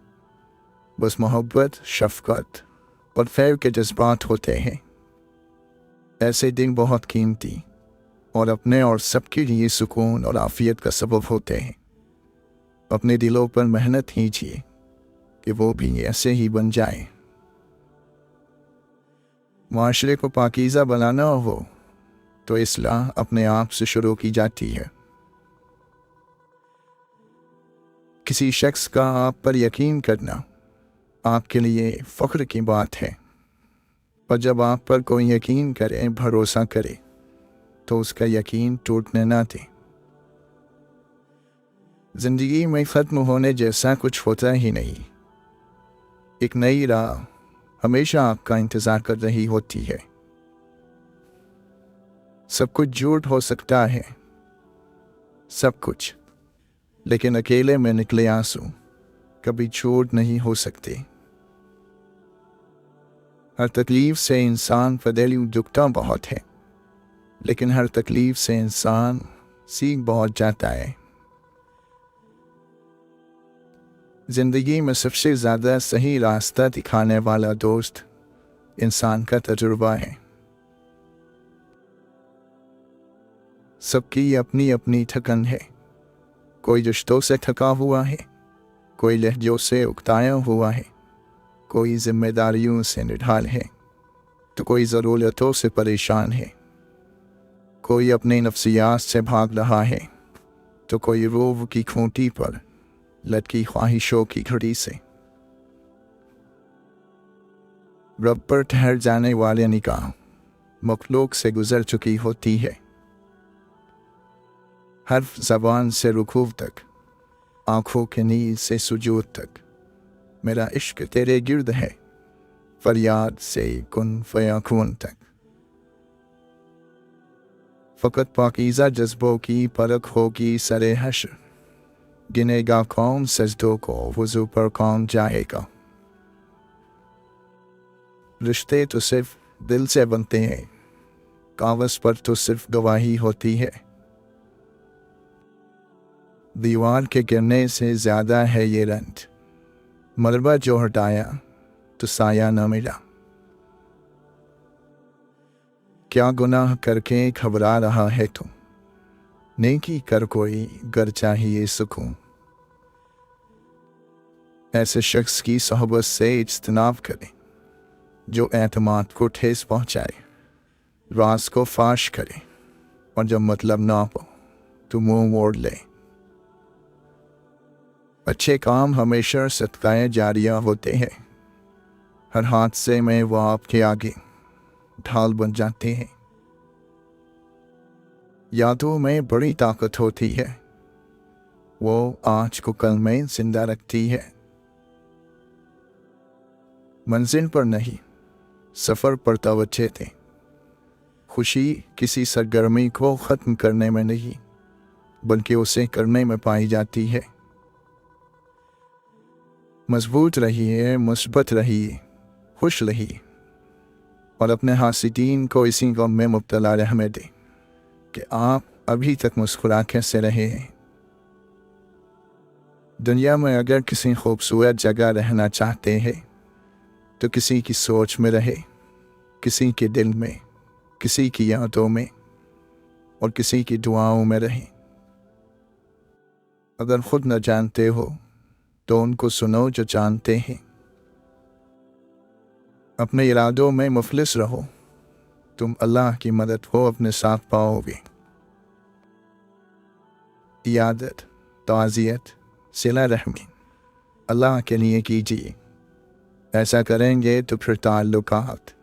बस मोहब्बत, शफकत और खैर के जज्बात होते हैं। ऐसे दिन बहुत कीमती और अपने और सबके लिए सुकून और आफियत का सबब होते हैं। अपने दिलों पर मेहनत कीजिए कि वो भी ऐसे ही बन जाए। माशरे को पाकीज़ा बनाना हो तो इस्लाह अपने आप से शुरू की जाती है। किसी शख्स का आप पर यकीन करना आपके लिए फ़ख्र की बात है, पर जब आप पर कोई यकीन करे, भरोसा करे, तो उसका यकीन टूटने ना दे। ज़िंदगी में ख़त्म होने जैसा कुछ होता ही नहीं। एक नई राह हमेशा आपका इंतज़ार कर रही होती है। सब कुछ झूठ हो सकता है, सब कुछ, लेकिन अकेले में निकले आंसू कभी झूठ नहीं हो सकते। हर तकलीफ से इंसान फदेली दुखता बहुत है, लेकिन हर तकलीफ से इंसान सीख बहुत जाता है। जिंदगी में सबसे ज़्यादा सही रास्ता दिखाने वाला दोस्त इंसान का तजुर्बा है। सबकी अपनी अपनी थकन है। कोई रिश्तों से थका हुआ है, कोई लहजों से उकताया हुआ है, कोई जिम्मेदारियों से निढाल है, तो कोई ज़रूरतों से परेशान है। कोई अपने नफ्सियात से भाग रहा है, तो कोई रूह की खूंटी पर लटकी ख्वाहिशों की घड़ी से। रब पर ठहर जाने वाले निगाह मखलूक से गुजर चुकी होती है। हर्फ ज़बान से रुकूव तक, आँखों के नींद से सुजूद तक, मेरा इश्क तेरे गिर्द है, फरियाद से कुन फयाकून तक। फ़कत पाकीज़ा जज्बों की परख होगी सरे हश्र, गिनेगा कौन सजदों को वज़ू पर कौन जाएगा। रिश्ते तो सिर्फ दिल से बनते हैं, कागज़ पर तो सिर्फ गवाही होती है। दीवार के गिरने से ज़्यादा है ये रंज, मलबा जो हटाया तो साया न मिला। क्या गुनाह करके घबरा रहा है तू, नेकी कर कोई गर चाहिए सुकून। ऐसे शख्स की सोहबत से इज्तनाब करें जो एतमाद को ठेस पहुँचाए, राज को फाश करे, और जब मतलब ना हो तो मुंह मोड़ ले। अच्छे काम हमेशा सदकाए जारिया होते हैं। हर हादसे में वो आपके आगे ढाल बन जाते हैं। यादों में बड़ी ताकत होती है, वो आज को कल में जिंदा रखती है। मंजिल पर नहीं, सफ़र पर तवज्जो दें। खुशी किसी सरगर्मी को ख़त्म करने में नहीं, बल्कि उसे करने में पाई जाती है। मजबूत रहिए, मुस्बत रहिए, खुश रहिए, और अपने हासिदीन को इसी गम में मुब्तला रहने दें कि आप अभी तक मुस्कुरा कैसे रहे हैं। दुनिया में अगर किसी खूबसूरत जगह रहना चाहते हैं तो किसी की सोच में रहे, किसी के दिल में, किसी की यादों में, और किसी की दुआओं में रहे। अगर खुद न जानते हो तो उनको सुनो जो जानते हैं। अपने इरादों में मुफलिस रहो, तुम अल्लाह की मदद को अपने साथ पाओगे। इयादत, ताज़ियत, सिला रहमी अल्लाह के लिए कीजिए। ऐसा करेंगे तो फिर ताल्लुकात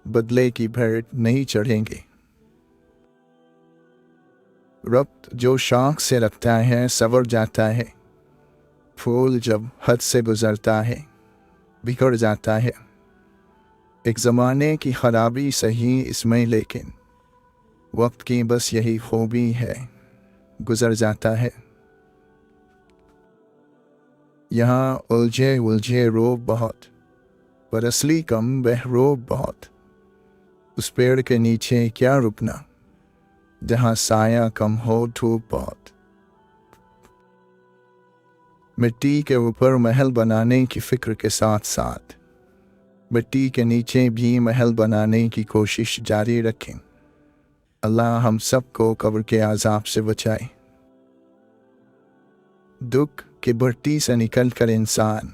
बदले की भेंट नहीं चढ़ेंगे। रब्त जो शौक से रखता है सवर जाता है। फूल जब हद से गुजरता है बिगड़ जाता है। एक ज़माने की खराबी सही इसमें, लेकिन वक्त की बस यही खूबी है, गुजर जाता है। यहाँ उलझे उलझे रोब बहुत, पर असली कम बहरोब बहुत। उस पेड़ के नीचे क्या रुकना जहाँ साया कम हो, धूप बहुत। मिट्टी के ऊपर महल बनाने की फिक्र के साथ साथ मिट्टी के नीचे भी महल बनाने की कोशिश जारी रखें। अल्लाह हम सबको कब्र के अज़ाब से बचाए। दुख की भट्टी से निकलकर इंसान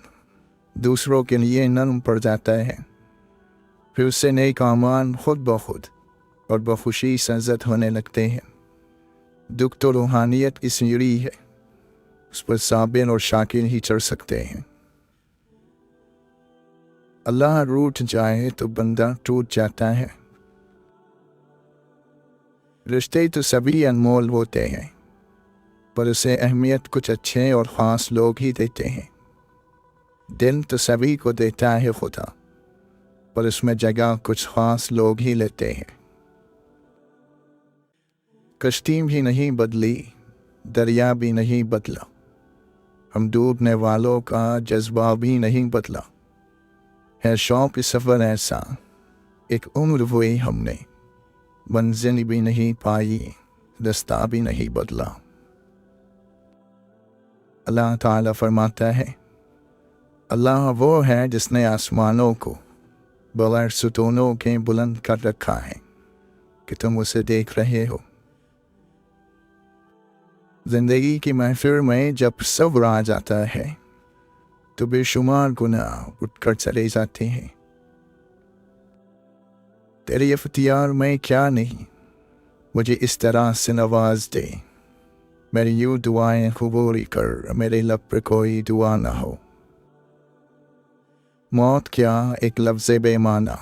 दूसरों के लिए नरम पड़ जाता है, फिर उससे नेक आमान खुद ब खुद और बखुशी सजत होने लगते हैं। दुख तो रूहानियत की सीढ़ी है, उस पर साबिर और शाकिर ही चढ़ सकते हैं। अल्लाह रूठ जाए तो बंदा टूट जाता है। रिश्ते तो सभी अनमोल होते हैं, पर उसे अहमियत कुछ अच्छे और ख़ास लोग ही देते हैं। दिल तो सभी को देता है खुदा, पर उसमें जगह कुछ ख़ास लोग ही लेते हैं। कश्ती भी नहीं बदली, दरिया भी नहीं बदला, हम डूबने वालों का जज्बा भी नहीं बदला। है शौक सफ़र ऐसा, एक उम्र हुई हमने, मंजिल भी नहीं पाई, रास्ता भी नहीं बदला। अल्लाह ताला फरमाता है, अल्लाह वो है जिसने आसमानों को बगैर सुतूनों के बुलंद कर रखा है कि तुम उसे देख रहे हो। जिंदगी की महफिल में जब सब्र आ जाता है तो बेशुमार गुनाह उठकर चले जाते हैं। तेरे इख्तियार में क्या नहीं, मुझे इस तरह से नवाज दे, मेरी यूं दुआएं कबूल कर, मेरे लब पर कोई दुआ ना हो। मौत क्या एक लफ्ज़ बेमाना,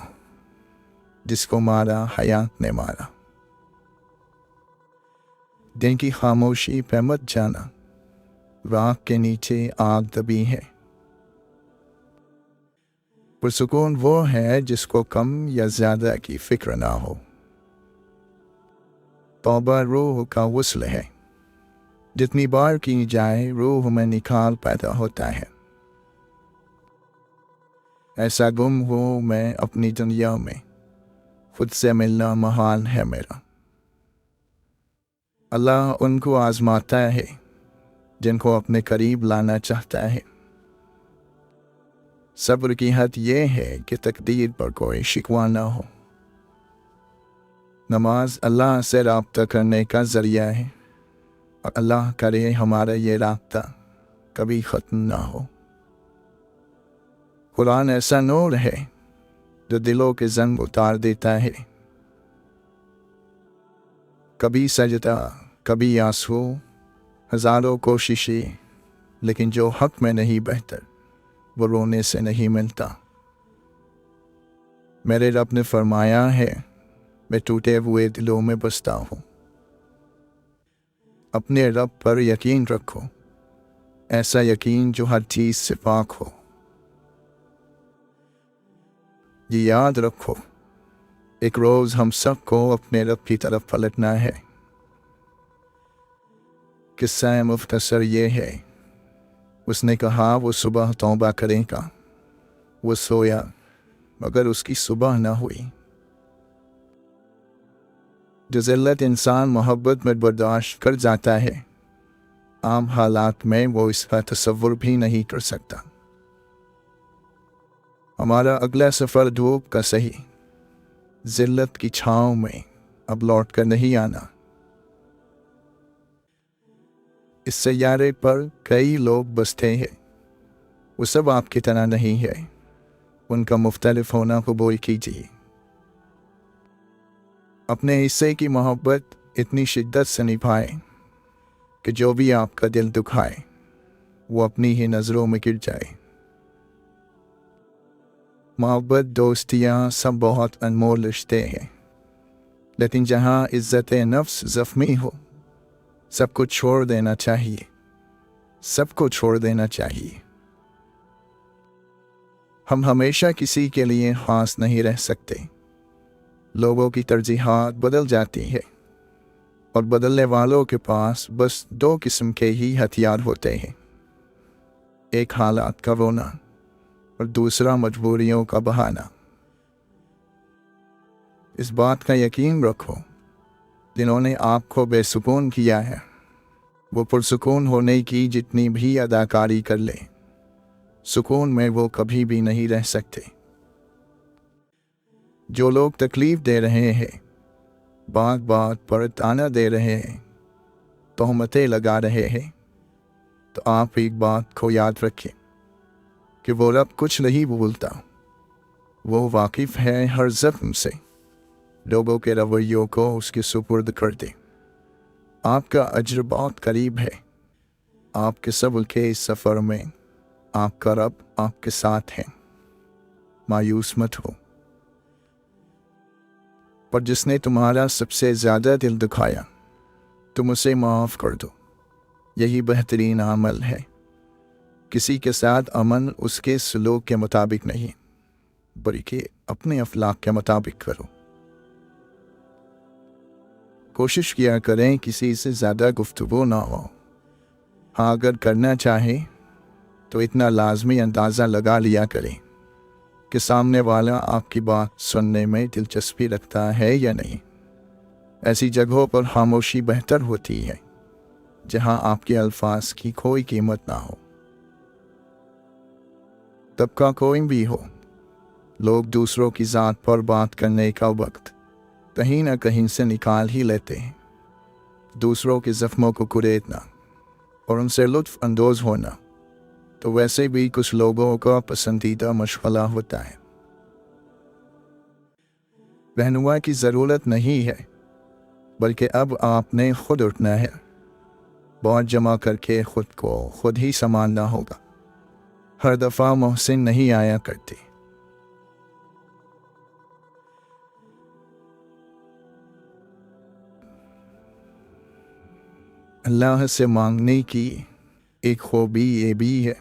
जिसको मारा हयात ने मारा। दिन की खामोशी पे मत जाना, राख के नीचे आग दबी है। पुरसुकून वो है जिसको कम या ज़्यादा की फिक्र ना हो। तौबा रूह का वस्ल है, जितनी बार की जाए रूह में निखार पैदा होता है। ऐसा गुम हो मैं अपनी दुनिया में, खुद से मिलना महान है मेरा। अल्लाह उनको आजमाता है जिनको अपने करीब लाना चाहता है। सब्र की हद ये है कि तकदीर पर कोई शिकवा ना हो। नमाज अल्लाह से राब्ता करने का ज़रिया है, और अल्लाह करे हमारा ये राब्ता कभी ख़त्म ना हो। कुरान ऐसा नूर है जो दिलों के जंग उतार देता है। कभी सजदा, कभी आंसू, हज़ारों कोशिशें, लेकिन जो हक़ में नहीं बेहतर वो रोने से नहीं मिलता। मेरे रब ने फरमाया है, मैं टूटे हुए दिलों में बसता हूँ। अपने रब पर यकीन रखो, ऐसा यकीन जो हर चीज़ से पाक हो। ये याद रखो, एक रोज़ हम सबको अपने रब की तरफ पलटना है। किस्सा मुख्तसर ये है, उसने कहा वो सुबह तौबा करेगा। वो सोया मगर उसकी सुबह न हुई। जो ज़िल्लत इंसान मोहब्बत में बर्दाश्त कर जाता है, आम हालात में वो इसका तसव्वुर भी नहीं कर सकता। हमारा अगला सफ़र धूप का सही, ज़िल्लत की छाँव में अब लौट कर नहीं आना। इस सैयारे पर कई लोग बसते हैं, वो सब आपकी तरह नहीं है, उनका मुख्तलिफ होना कबूल कीजिए। अपने हिस्से की मोहब्बत इतनी शिद्दत से निभाएं कि जो भी आपका दिल दुखाए वो अपनी ही नज़रों में गिर जाए। मोहब्बत, दोस्तियाँ सब बहुत अनमोल रिश्ते हैं, लेकिन जहाँ इज़्ज़त नफ्स ज़ख्मी हो, सब कुछ छोड़ देना चाहिए, सबको छोड़ देना चाहिए। हम हमेशा किसी के लिए ख़ास नहीं रह सकते। लोगों की तरजीहात बदल जाती है, और बदलने वालों के पास बस दो किस्म के ही हथियार होते हैं, एक हालात का रोना और दूसरा मजबूरियों का बहाना। इस बात का यकीन रखो, जिन्होंने आपको बेसुकून किया है वो पुरसुकून होने की जितनी भी अदाकारी कर ले, सुकून में वो कभी भी नहीं रह सकते। जो लोग तकलीफ दे रहे हैं, बात बात पर ताना दे रहे हैं, तोहमतें लगा रहे हैं, तो आप एक बात को याद रखें कि वो रब कुछ नहीं भूलता। वो वाकिफ है हर ज़ख्म से। लोगों के रवैयों को उसके सुपुर्द कर दे। आपका अज्र बहुत करीब है। आपके सब्र के इस सफ़र में आपका रब आपके साथ है। मायूस मत हो। पर जिसने तुम्हारा सबसे ज़्यादा दिल दुखाया, तुम उसे माफ़ कर दो। यही बेहतरीन अमल है। किसी के साथ अमन उसके सलूक के मुताबिक नहीं, बल्कि अपने अखलाक के मुताबिक करो। कोशिश किया करें किसी से ज़्यादा गुफ्तगू ना हो। हाँ, अगर करना चाहे तो इतना लाजमी अंदाज़ा लगा लिया करें कि सामने वाला आपकी बात सुनने में दिलचस्पी रखता है या नहीं। ऐसी जगहों पर खामोशी बेहतर होती है, जहां आपके अल्फाज की कोई कीमत ना हो। तबका कोई भी हो, लोग दूसरों की ज़ात पर बात करने का वक्त कहीं ना कहीं से निकाल ही लेते हैं। दूसरों के ज़ख्मों को कुरेदना और उनसे लुत्फ़ अंदोज़ होना तो वैसे भी कुछ लोगों का पसंदीदा मशगला होता है। रहनुमा की ज़रूरत नहीं है, बल्कि अब आपने खुद उठना है। बहुत जमा करके खुद को खुद ही संभालना होगा। हर दफ़ा मोहसिन नहीं आया करते। अल्लाह से मांगने की एक खूबी ये भी है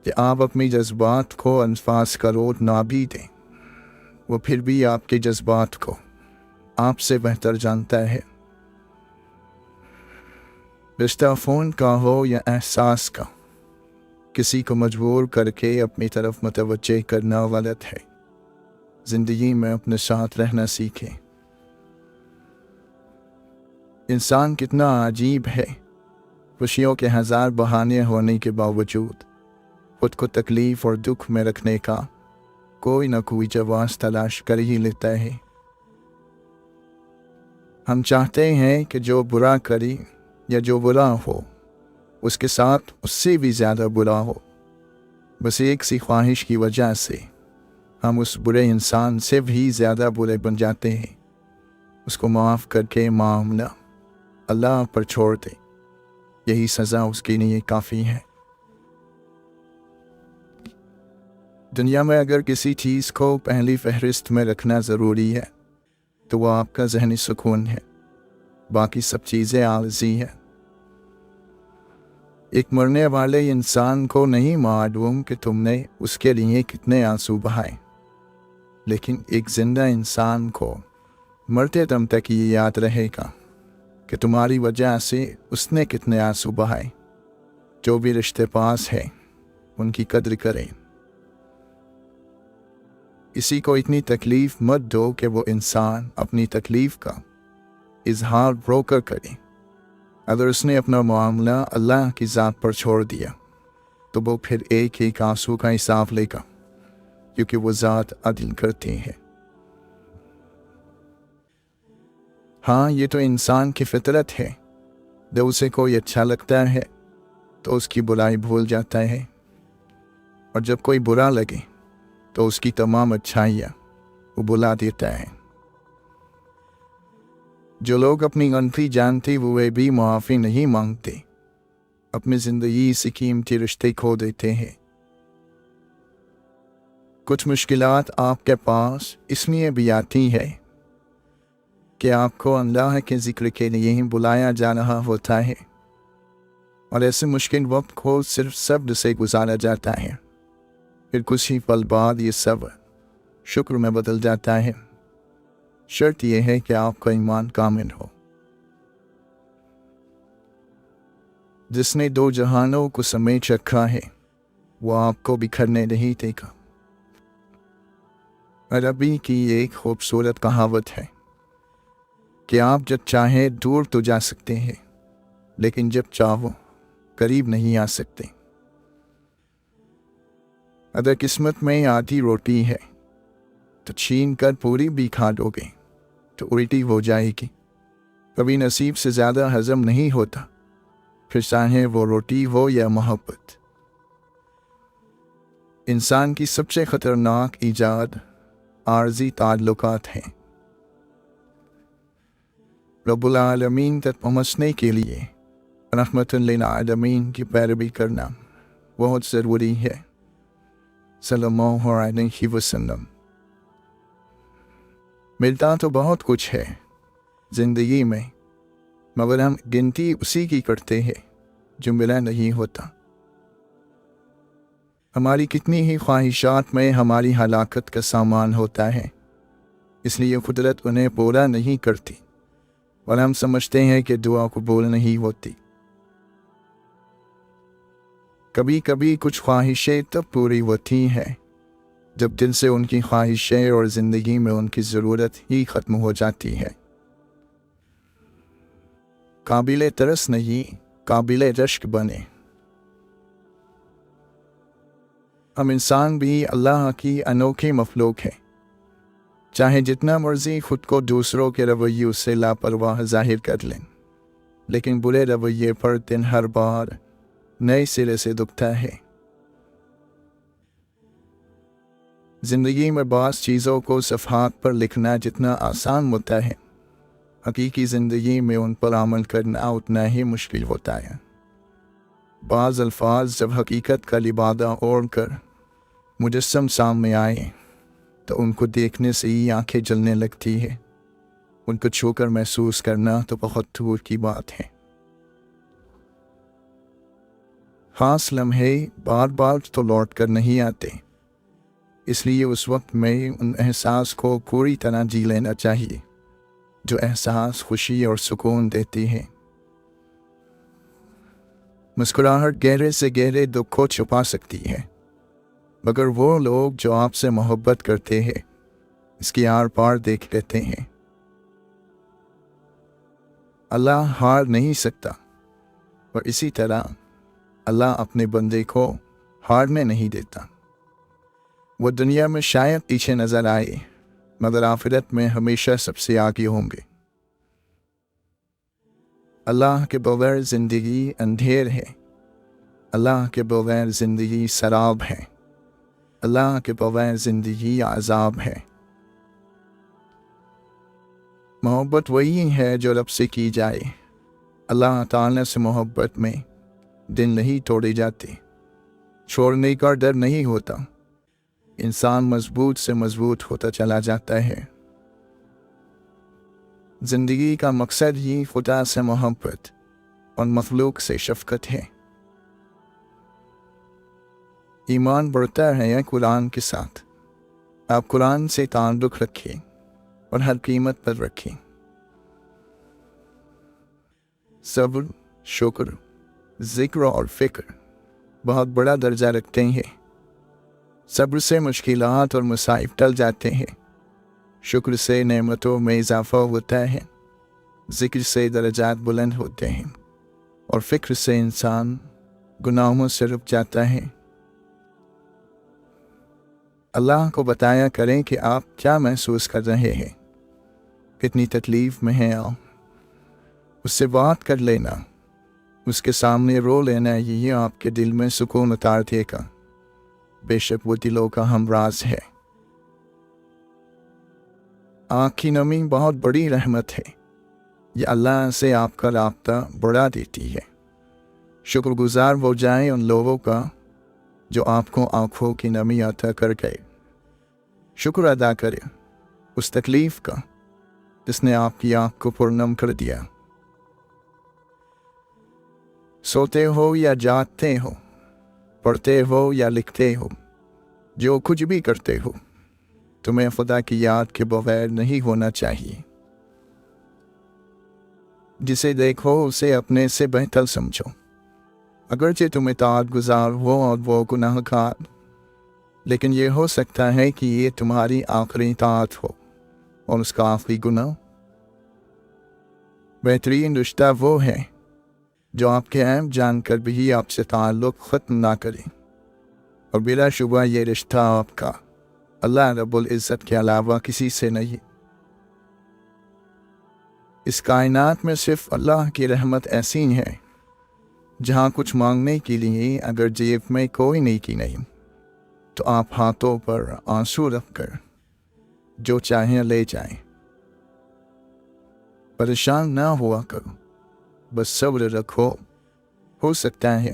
कि आप अपने जज्बात को अल्फाज का रोड ना भी दें, वो फिर भी आपके जज्बात को आपसे बेहतर जानता है। रिश्ता फ़ोन का हो या एहसास का, किसी को मजबूर करके अपनी तरफ मुतवज्जे करना गलत है। ज़िंदगी में अपने साथ रहना सीखें। इंसान कितना अजीब है। खुशियों के हज़ार बहाने होने के बावजूद खुद को तकलीफ़ और दुख में रखने का कोई न कोई जवाब तलाश कर ही लेता है। हम चाहते हैं कि जो बुरा करे या जो बुरा हो, उसके साथ उससे भी ज़्यादा बुरा हो। बस एक सी ख्वाहिश की वजह से हम उस बुरे इंसान से भी ज़्यादा बुरे बन जाते हैं। उसको माफ़ करके मामला अल्लाह पर छोड़ दे। यही सज़ा उसके लिए काफ़ी है। दुनिया में अगर किसी चीज़ को पहली फहरिस्त में रखना ज़रूरी है तो वह आपका ज़हनी सुकून है। बाकी सब चीज़ें आर्ज़ी हैं। एक मरने वाले इंसान को नहीं मालूम कि तुमने उसके लिए कितने आंसू बहाए, लेकिन एक ज़िंदा इंसान को मरते दम तक ये याद रहेगा कि तुम्हारी वजह से उसने कितने आंसू बहाए। जो भी रिश्ते पास है उनकी कद्र करें। किसी को इतनी तकलीफ़ मत दो कि वो इंसान अपनी तकलीफ़ का इजहार रोकर करे। अगर उसने अपना मामला अल्लाह की ज़ात पर छोड़ दिया तो वो फिर एक एक आंसू का हिसाब लेगा, क्योंकि वो ज़ात अदल करती है। हाँ, ये तो इंसान की फितरत है। जब उसे कोई अच्छा लगता है तो उसकी बुराई भूल जाता है, और जब कोई बुरा लगे तो उसकी तमाम अच्छाइयाँ वो बुला देता है। जो लोग अपनी गलती जानते हुए भी मुआफ़ी नहीं मांगते, अपनी ज़िंदगी से कीमती रिश्ते खो देते हैं। कुछ मुश्किलात आपके पास इसलिए भी आती है कि आपको अल्लाह के ज़िक्र के लिए ही बुलाया जा रहा होता है, और ऐसे मुश्किल वक्त को सिर्फ सब्र से गुजारा जाता है। फिर कुछ ही पल बाद ये सब्र शुक्र में बदल जाता है। शर्त यह है कि आपका ईमान कामिल हो। जिसने दो जहानों को समेट रखा है वो आपको बिखरने नहीं देगा। अरबी की एक खूबसूरत कहावत है कि आप जब चाहें दूर तो जा सकते हैं, لیکن جب چاہو قریب نہیں آ سکتے۔ اگر قسمت میں آدھی روٹی ہے تو چھین کر پوری بھی کھا لو گے تو الٹی ہو جائے گی۔ کبھی نصیب سے زیادہ ہضم نہیں ہوتا، پھر چاہے وہ روٹی ہو یا محبت۔ انسان کی سب سے خطرناک ایجاد عارضی تعلقات ہیں۔ رب العالمین تک پہنچنے کے لیے رحمت للعالمین کی پیروی کرنا بہت ضروری ہے۔ صلی اللہ علیہ وسلم۔ ملتا تو بہت کچھ ہے زندگی میں، مگر ہم گنتی اسی کی کرتے ہیں جو ملا نہیں ہوتا۔ ہماری کتنی ہی خواہشات میں ہماری ہلاکت کا سامان ہوتا ہے، اس لیے قدرت انہیں پورا نہیں کرتی اور ہم سمجھتے ہیں کہ دعا قبول نہیں ہوتی۔ کبھی کبھی کچھ خواہشیں تب پوری ہوتی ہیں جب دل سے ان کی خواہشیں اور زندگی میں ان کی ضرورت ہی ختم ہو جاتی ہے۔ قابل ترس نہیں، قابل رشک بنے۔ ہم انسان بھی اللہ کی انوکھی مخلوق ہیں، چاہے جتنا مرضی خود کو دوسروں کے رویوں سے لاپرواہ ظاہر کر لیں، لیکن برے رویے پر دن ہر بار نئے سرے سے دکھتا ہے۔ زندگی میں بعض چیزوں کو صفحات پر لکھنا جتنا آسان ہوتا ہے، حقیقی زندگی میں ان پر عمل کرنا اتنا ہی مشکل ہوتا ہے۔ بعض الفاظ جب حقیقت کا لبادہ اوڑھ کر مجسم سامنے آئے تو ان کو دیکھنے سے ہی آنکھیں جلنے لگتی ہے، ان کو چھو کر محسوس کرنا تو بہت دور کی بات ہے۔ خاص لمحے بار بار تو لوٹ کر نہیں آتے، اس لیے اس وقت میں ان احساس کو پوری طرح جی لینا چاہیے جو احساس خوشی اور سکون دیتی ہے۔ مسکراہٹ گہرے سے گہرے دکھ کو چھپا سکتی ہے، مگر وہ لوگ جو آپ سے محبت کرتے ہیں اس کی آر پار دیکھ لیتے ہیں۔ اللہ ہار نہیں سکتا، اور اسی طرح اللہ اپنے بندے کو ہارنے نہیں دیتا۔ وہ دنیا میں شاید پیچھے نظر آئے، مگر آخرت میں ہمیشہ سب سے آگے ہوں گے۔ اللہ کے بغیر زندگی اندھیر ہے، اللہ کے بغیر زندگی سراب ہے، اللہ کے بغیر زندگی عذاب ہے۔ محبت وہی ہے جو رب سے کی جائے۔ اللہ تعالیٰ سے محبت میں دل نہیں توڑے جاتے، چھوڑنے کا ڈر نہیں ہوتا، انسان مضبوط سے مضبوط ہوتا چلا جاتا ہے۔ زندگی کا مقصد ہی خدا سے محبت اور مخلوق سے شفقت ہے۔ ایمان بڑھتا ہے قرآن کے ساتھ۔ آپ قرآن سے تعلق رکھیں اور ہر قیمت پر رکھیں۔ صبر، شکر، ذکر اور فکر بہت بڑا درجہ رکھتے ہیں۔ صبر سے مشکلات اور مصائب ٹل جاتے ہیں، شکر سے نعمتوں میں اضافہ ہوتا ہے، ذکر سے درجات بلند ہوتے ہیں، اور فکر سے انسان گناہوں سے رک جاتا ہے۔ اللہ کو بتایا کریں کہ آپ کیا محسوس کر رہے ہیں، کتنی تکلیف میں ہیں آپ، اس سے بات کر لینا، اس کے سامنے رو لینا، یہ آپ کے دل میں سکون اتار دے گا۔ بے شک وہ دلوں کا ہمراز ہے۔ آنکھ کی نمی بہت بڑی رحمت ہے، یہ اللہ سے آپ کا رابطہ بڑھا دیتی ہے۔ شکر گزار ہو جائیں ان لوگوں کا جو آپ کو آنکھوں کی نمی عطا کر گئے۔ شکر ادا کریں اس تکلیف کا جس نے آپ کی آنکھ کو پرنم کر دیا۔ سوتے ہو یا جاگتے ہو، پڑھتے ہو یا لکھتے ہو، جو کچھ بھی کرتے ہو، تمہیں خدا کی یاد کے بغیر نہیں ہونا چاہیے۔ جسے دیکھو اسے اپنے سے بہتر سمجھو، اگرچہ تم اطاعت گزار ہو اور وہ گناہ گار، لیکن یہ ہو سکتا ہے کہ یہ تمہاری آخری اطاعت ہو اور اس کا آخری گناہ۔ بہترین رشتہ وہ ہے جو آپ کے عیب جان کر بھی آپ سے تعلق ختم نہ کرے، اور بلا شبہ یہ رشتہ آپ کا اللہ رب العزت کے علاوہ کسی سے نہیں۔ اس کائنات میں صرف اللہ کی رحمت ایسی ہے جہاں کچھ مانگنے کے لیے اگر جیب میں کوئی نیکی نہیں تو آپ ہاتھوں پر آنسو رکھ کر جو چاہیں لے جائیں۔ پریشان نہ ہوا کرو، بس صبر رکھو، ہو سکتا ہے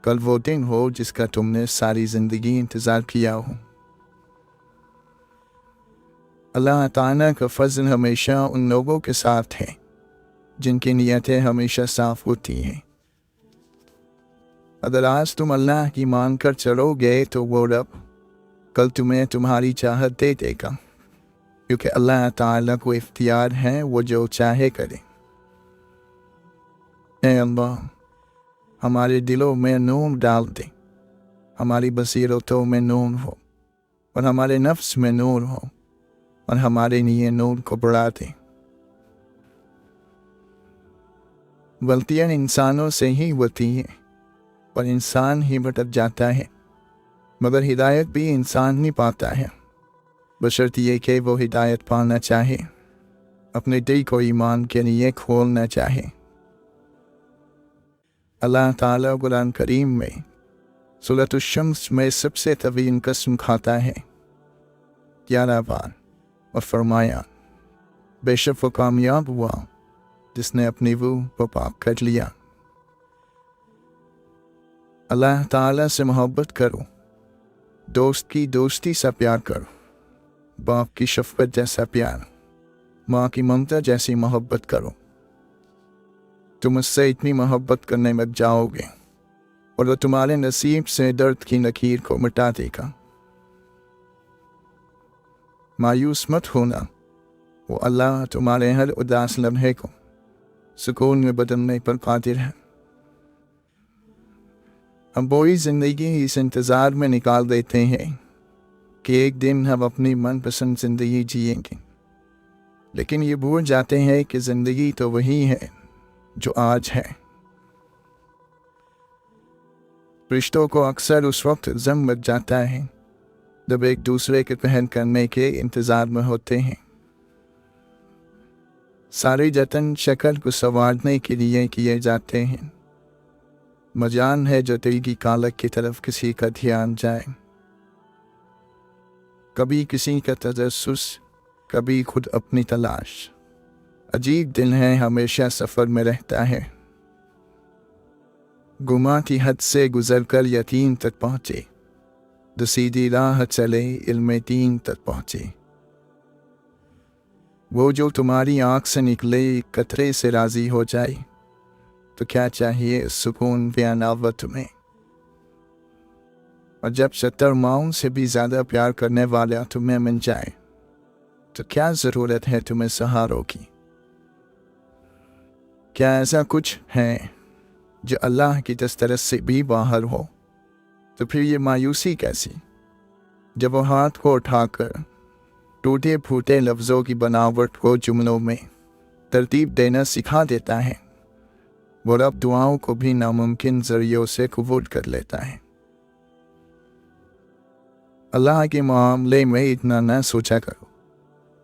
کل وہ دن ہو جس کا تم نے ساری زندگی انتظار کیا ہو۔ اللہ تعالیٰ کا فضل ہمیشہ ان لوگوں کے ساتھ ہے جن کی نیتیں ہمیشہ صاف ہوتی ہیں۔ اگر آج تم اللہ کی مان کر چلو گے تو وہ رب کل تمہیں تمہاری چاہت دے دے گا، کیونکہ اللہ تعالیٰ کو اختیار ہے وہ جو چاہے کرے۔ اے اللہ، ہمارے دلوں میں نور ڈال دے، ہماری بصیرتوں میں نور ہو، اور ہمارے نفس میں نور ہو، اور ہمارے لیے نور کو بڑھا دے۔ غلطیاں انسانوں سے ہی ہوتی ہیں اور انسان ہی بھٹک جاتا ہے، مگر ہدایت بھی انسان نہیں پاتا ہے، بشرط یہ کہ وہ ہدایت پانا چاہے، اپنے دل کو ایمان کے لیے کھولنا چاہے۔ اللہ تعالیٰ قرآن کریم میں سورۃ الشمس میں سب سے طویل قسم کھاتا ہے 11 بار، اور فرمایا بے شک وہ کامیاب ہوا جس نے اپنی روح کو پاک کر لیا۔ اللہ تعالیٰ سے محبت کرو، دوست کی دوستی سے پیار کرو، باپ کی شفقت جیسا پیار، ماں کی ممتا جیسی محبت کرو۔ تم اس سے اتنی محبت کرنے لگ جاؤ گے اور وہ تمہارے نصیب سے درد کی لکیر کو مٹا دے گا۔ مایوس مت ہونا، وہ اللہ تمہارے ہر اداس لمحے کو سکون میں بدلنے پر قادر ہے۔ ہم پوری زندگی اس انتظار میں نکال دیتے ہیں کہ ایک دن ہم اپنی من پسند زندگی جئیں گے، لیکن یہ بھول جاتے ہیں کہ زندگی تو وہی ہے جو آج ہے۔ رشتوں کو اکثر اس وقت زم لگ جاتا ہے جب ایک دوسرے کے پہن کرنے کے انتظار میں ہوتے ہیں۔ سارے جتن شکل کو سنوارنے کے لیے کیے جاتے ہیں، مجان ہے جو دل کی کالک کی طرف کسی کا دھیان جائے، کبھی کسی کا تجسس، کبھی خود اپنی تلاش۔ عجیب دل ہے ہمیشہ سفر میں رہتا ہے، گما کی حد سے گزر کر یقین تک پہنچے، جو سیدھی راہ چلے علم دین تک پہنچے۔ وہ جو تمہاری آنکھ سے نکلے قطرے سے راضی ہو جائے تو کیا چاہیے سکون بیان آور تمہیں۔ اور جب 70 ماؤں سے بھی زیادہ پیار کرنے والا تمہیں مل جائے تو کیا ضرورت ہے تمہیں سہاروں کی۔ کیا ایسا کچھ ہے جو اللہ کی دسترس سے بھی باہر ہو؟ تو پھر یہ مایوسی کیسی جب وہ ہاتھ کو اٹھا کر ٹوٹے پھوٹے لفظوں کی بناوٹ کو جملوں میں ترتیب دینا سکھا دیتا ہے، وہ رب دعاؤں کو بھی ناممکن ذریعوں سے قبول کر لیتا ہے۔ اللہ کے معاملے میں اتنا نہ سوچا کرو،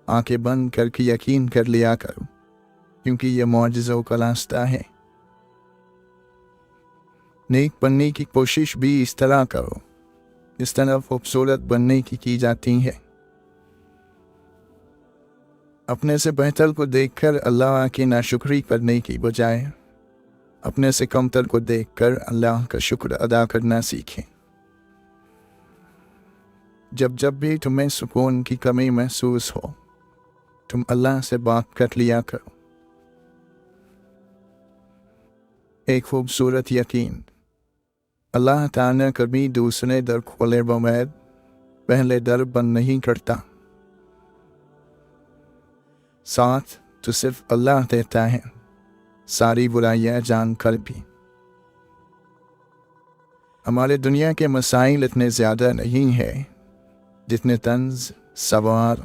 آنکھیں بند کر کے یقین کر لیا کرو، کیونکہ یہ معجزوں کا راستہ ہے۔ نیک بننے کی کوشش بھی اس طرح کرو اس طرح خوبصورت بننے کی جاتی ہے۔ اپنے سے بہتر کو دیکھ کر اللہ کی ناشکری کرنے کی بجائے اپنے سے کمتر کو دیکھ کر اللہ کا شکر ادا کرنا سیکھیں۔ جب بھی تمہیں سکون کی کمی محسوس ہو، تم اللہ سے بات کر لیا کرو۔ ایک خوبصورت یقین، اللہ تعالیٰ کبھی دوسرے در کھولے بغیر پہلے در بند نہیں کرتا، ساتھ تو صرف اللہ دیتا ہے، ساری برائیاں جان کر بھی۔ ہمارے دنیا کے مسائل اتنے زیادہ نہیں ہیں جتنے طنز، سوار،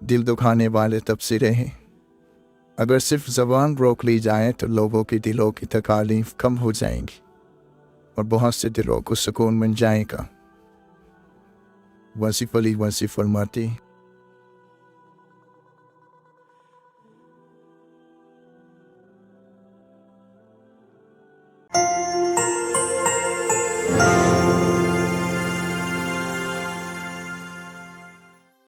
دل دکھانے والے تبصرے ہیں۔ اگر صرف زبان روک لی جائے تو لوگوں کے دلوں کی تکالیف کم ہو جائیں گی اور بہت سے دلوں کو سکون مل جائے گا۔ واصف علی واصف فرماتے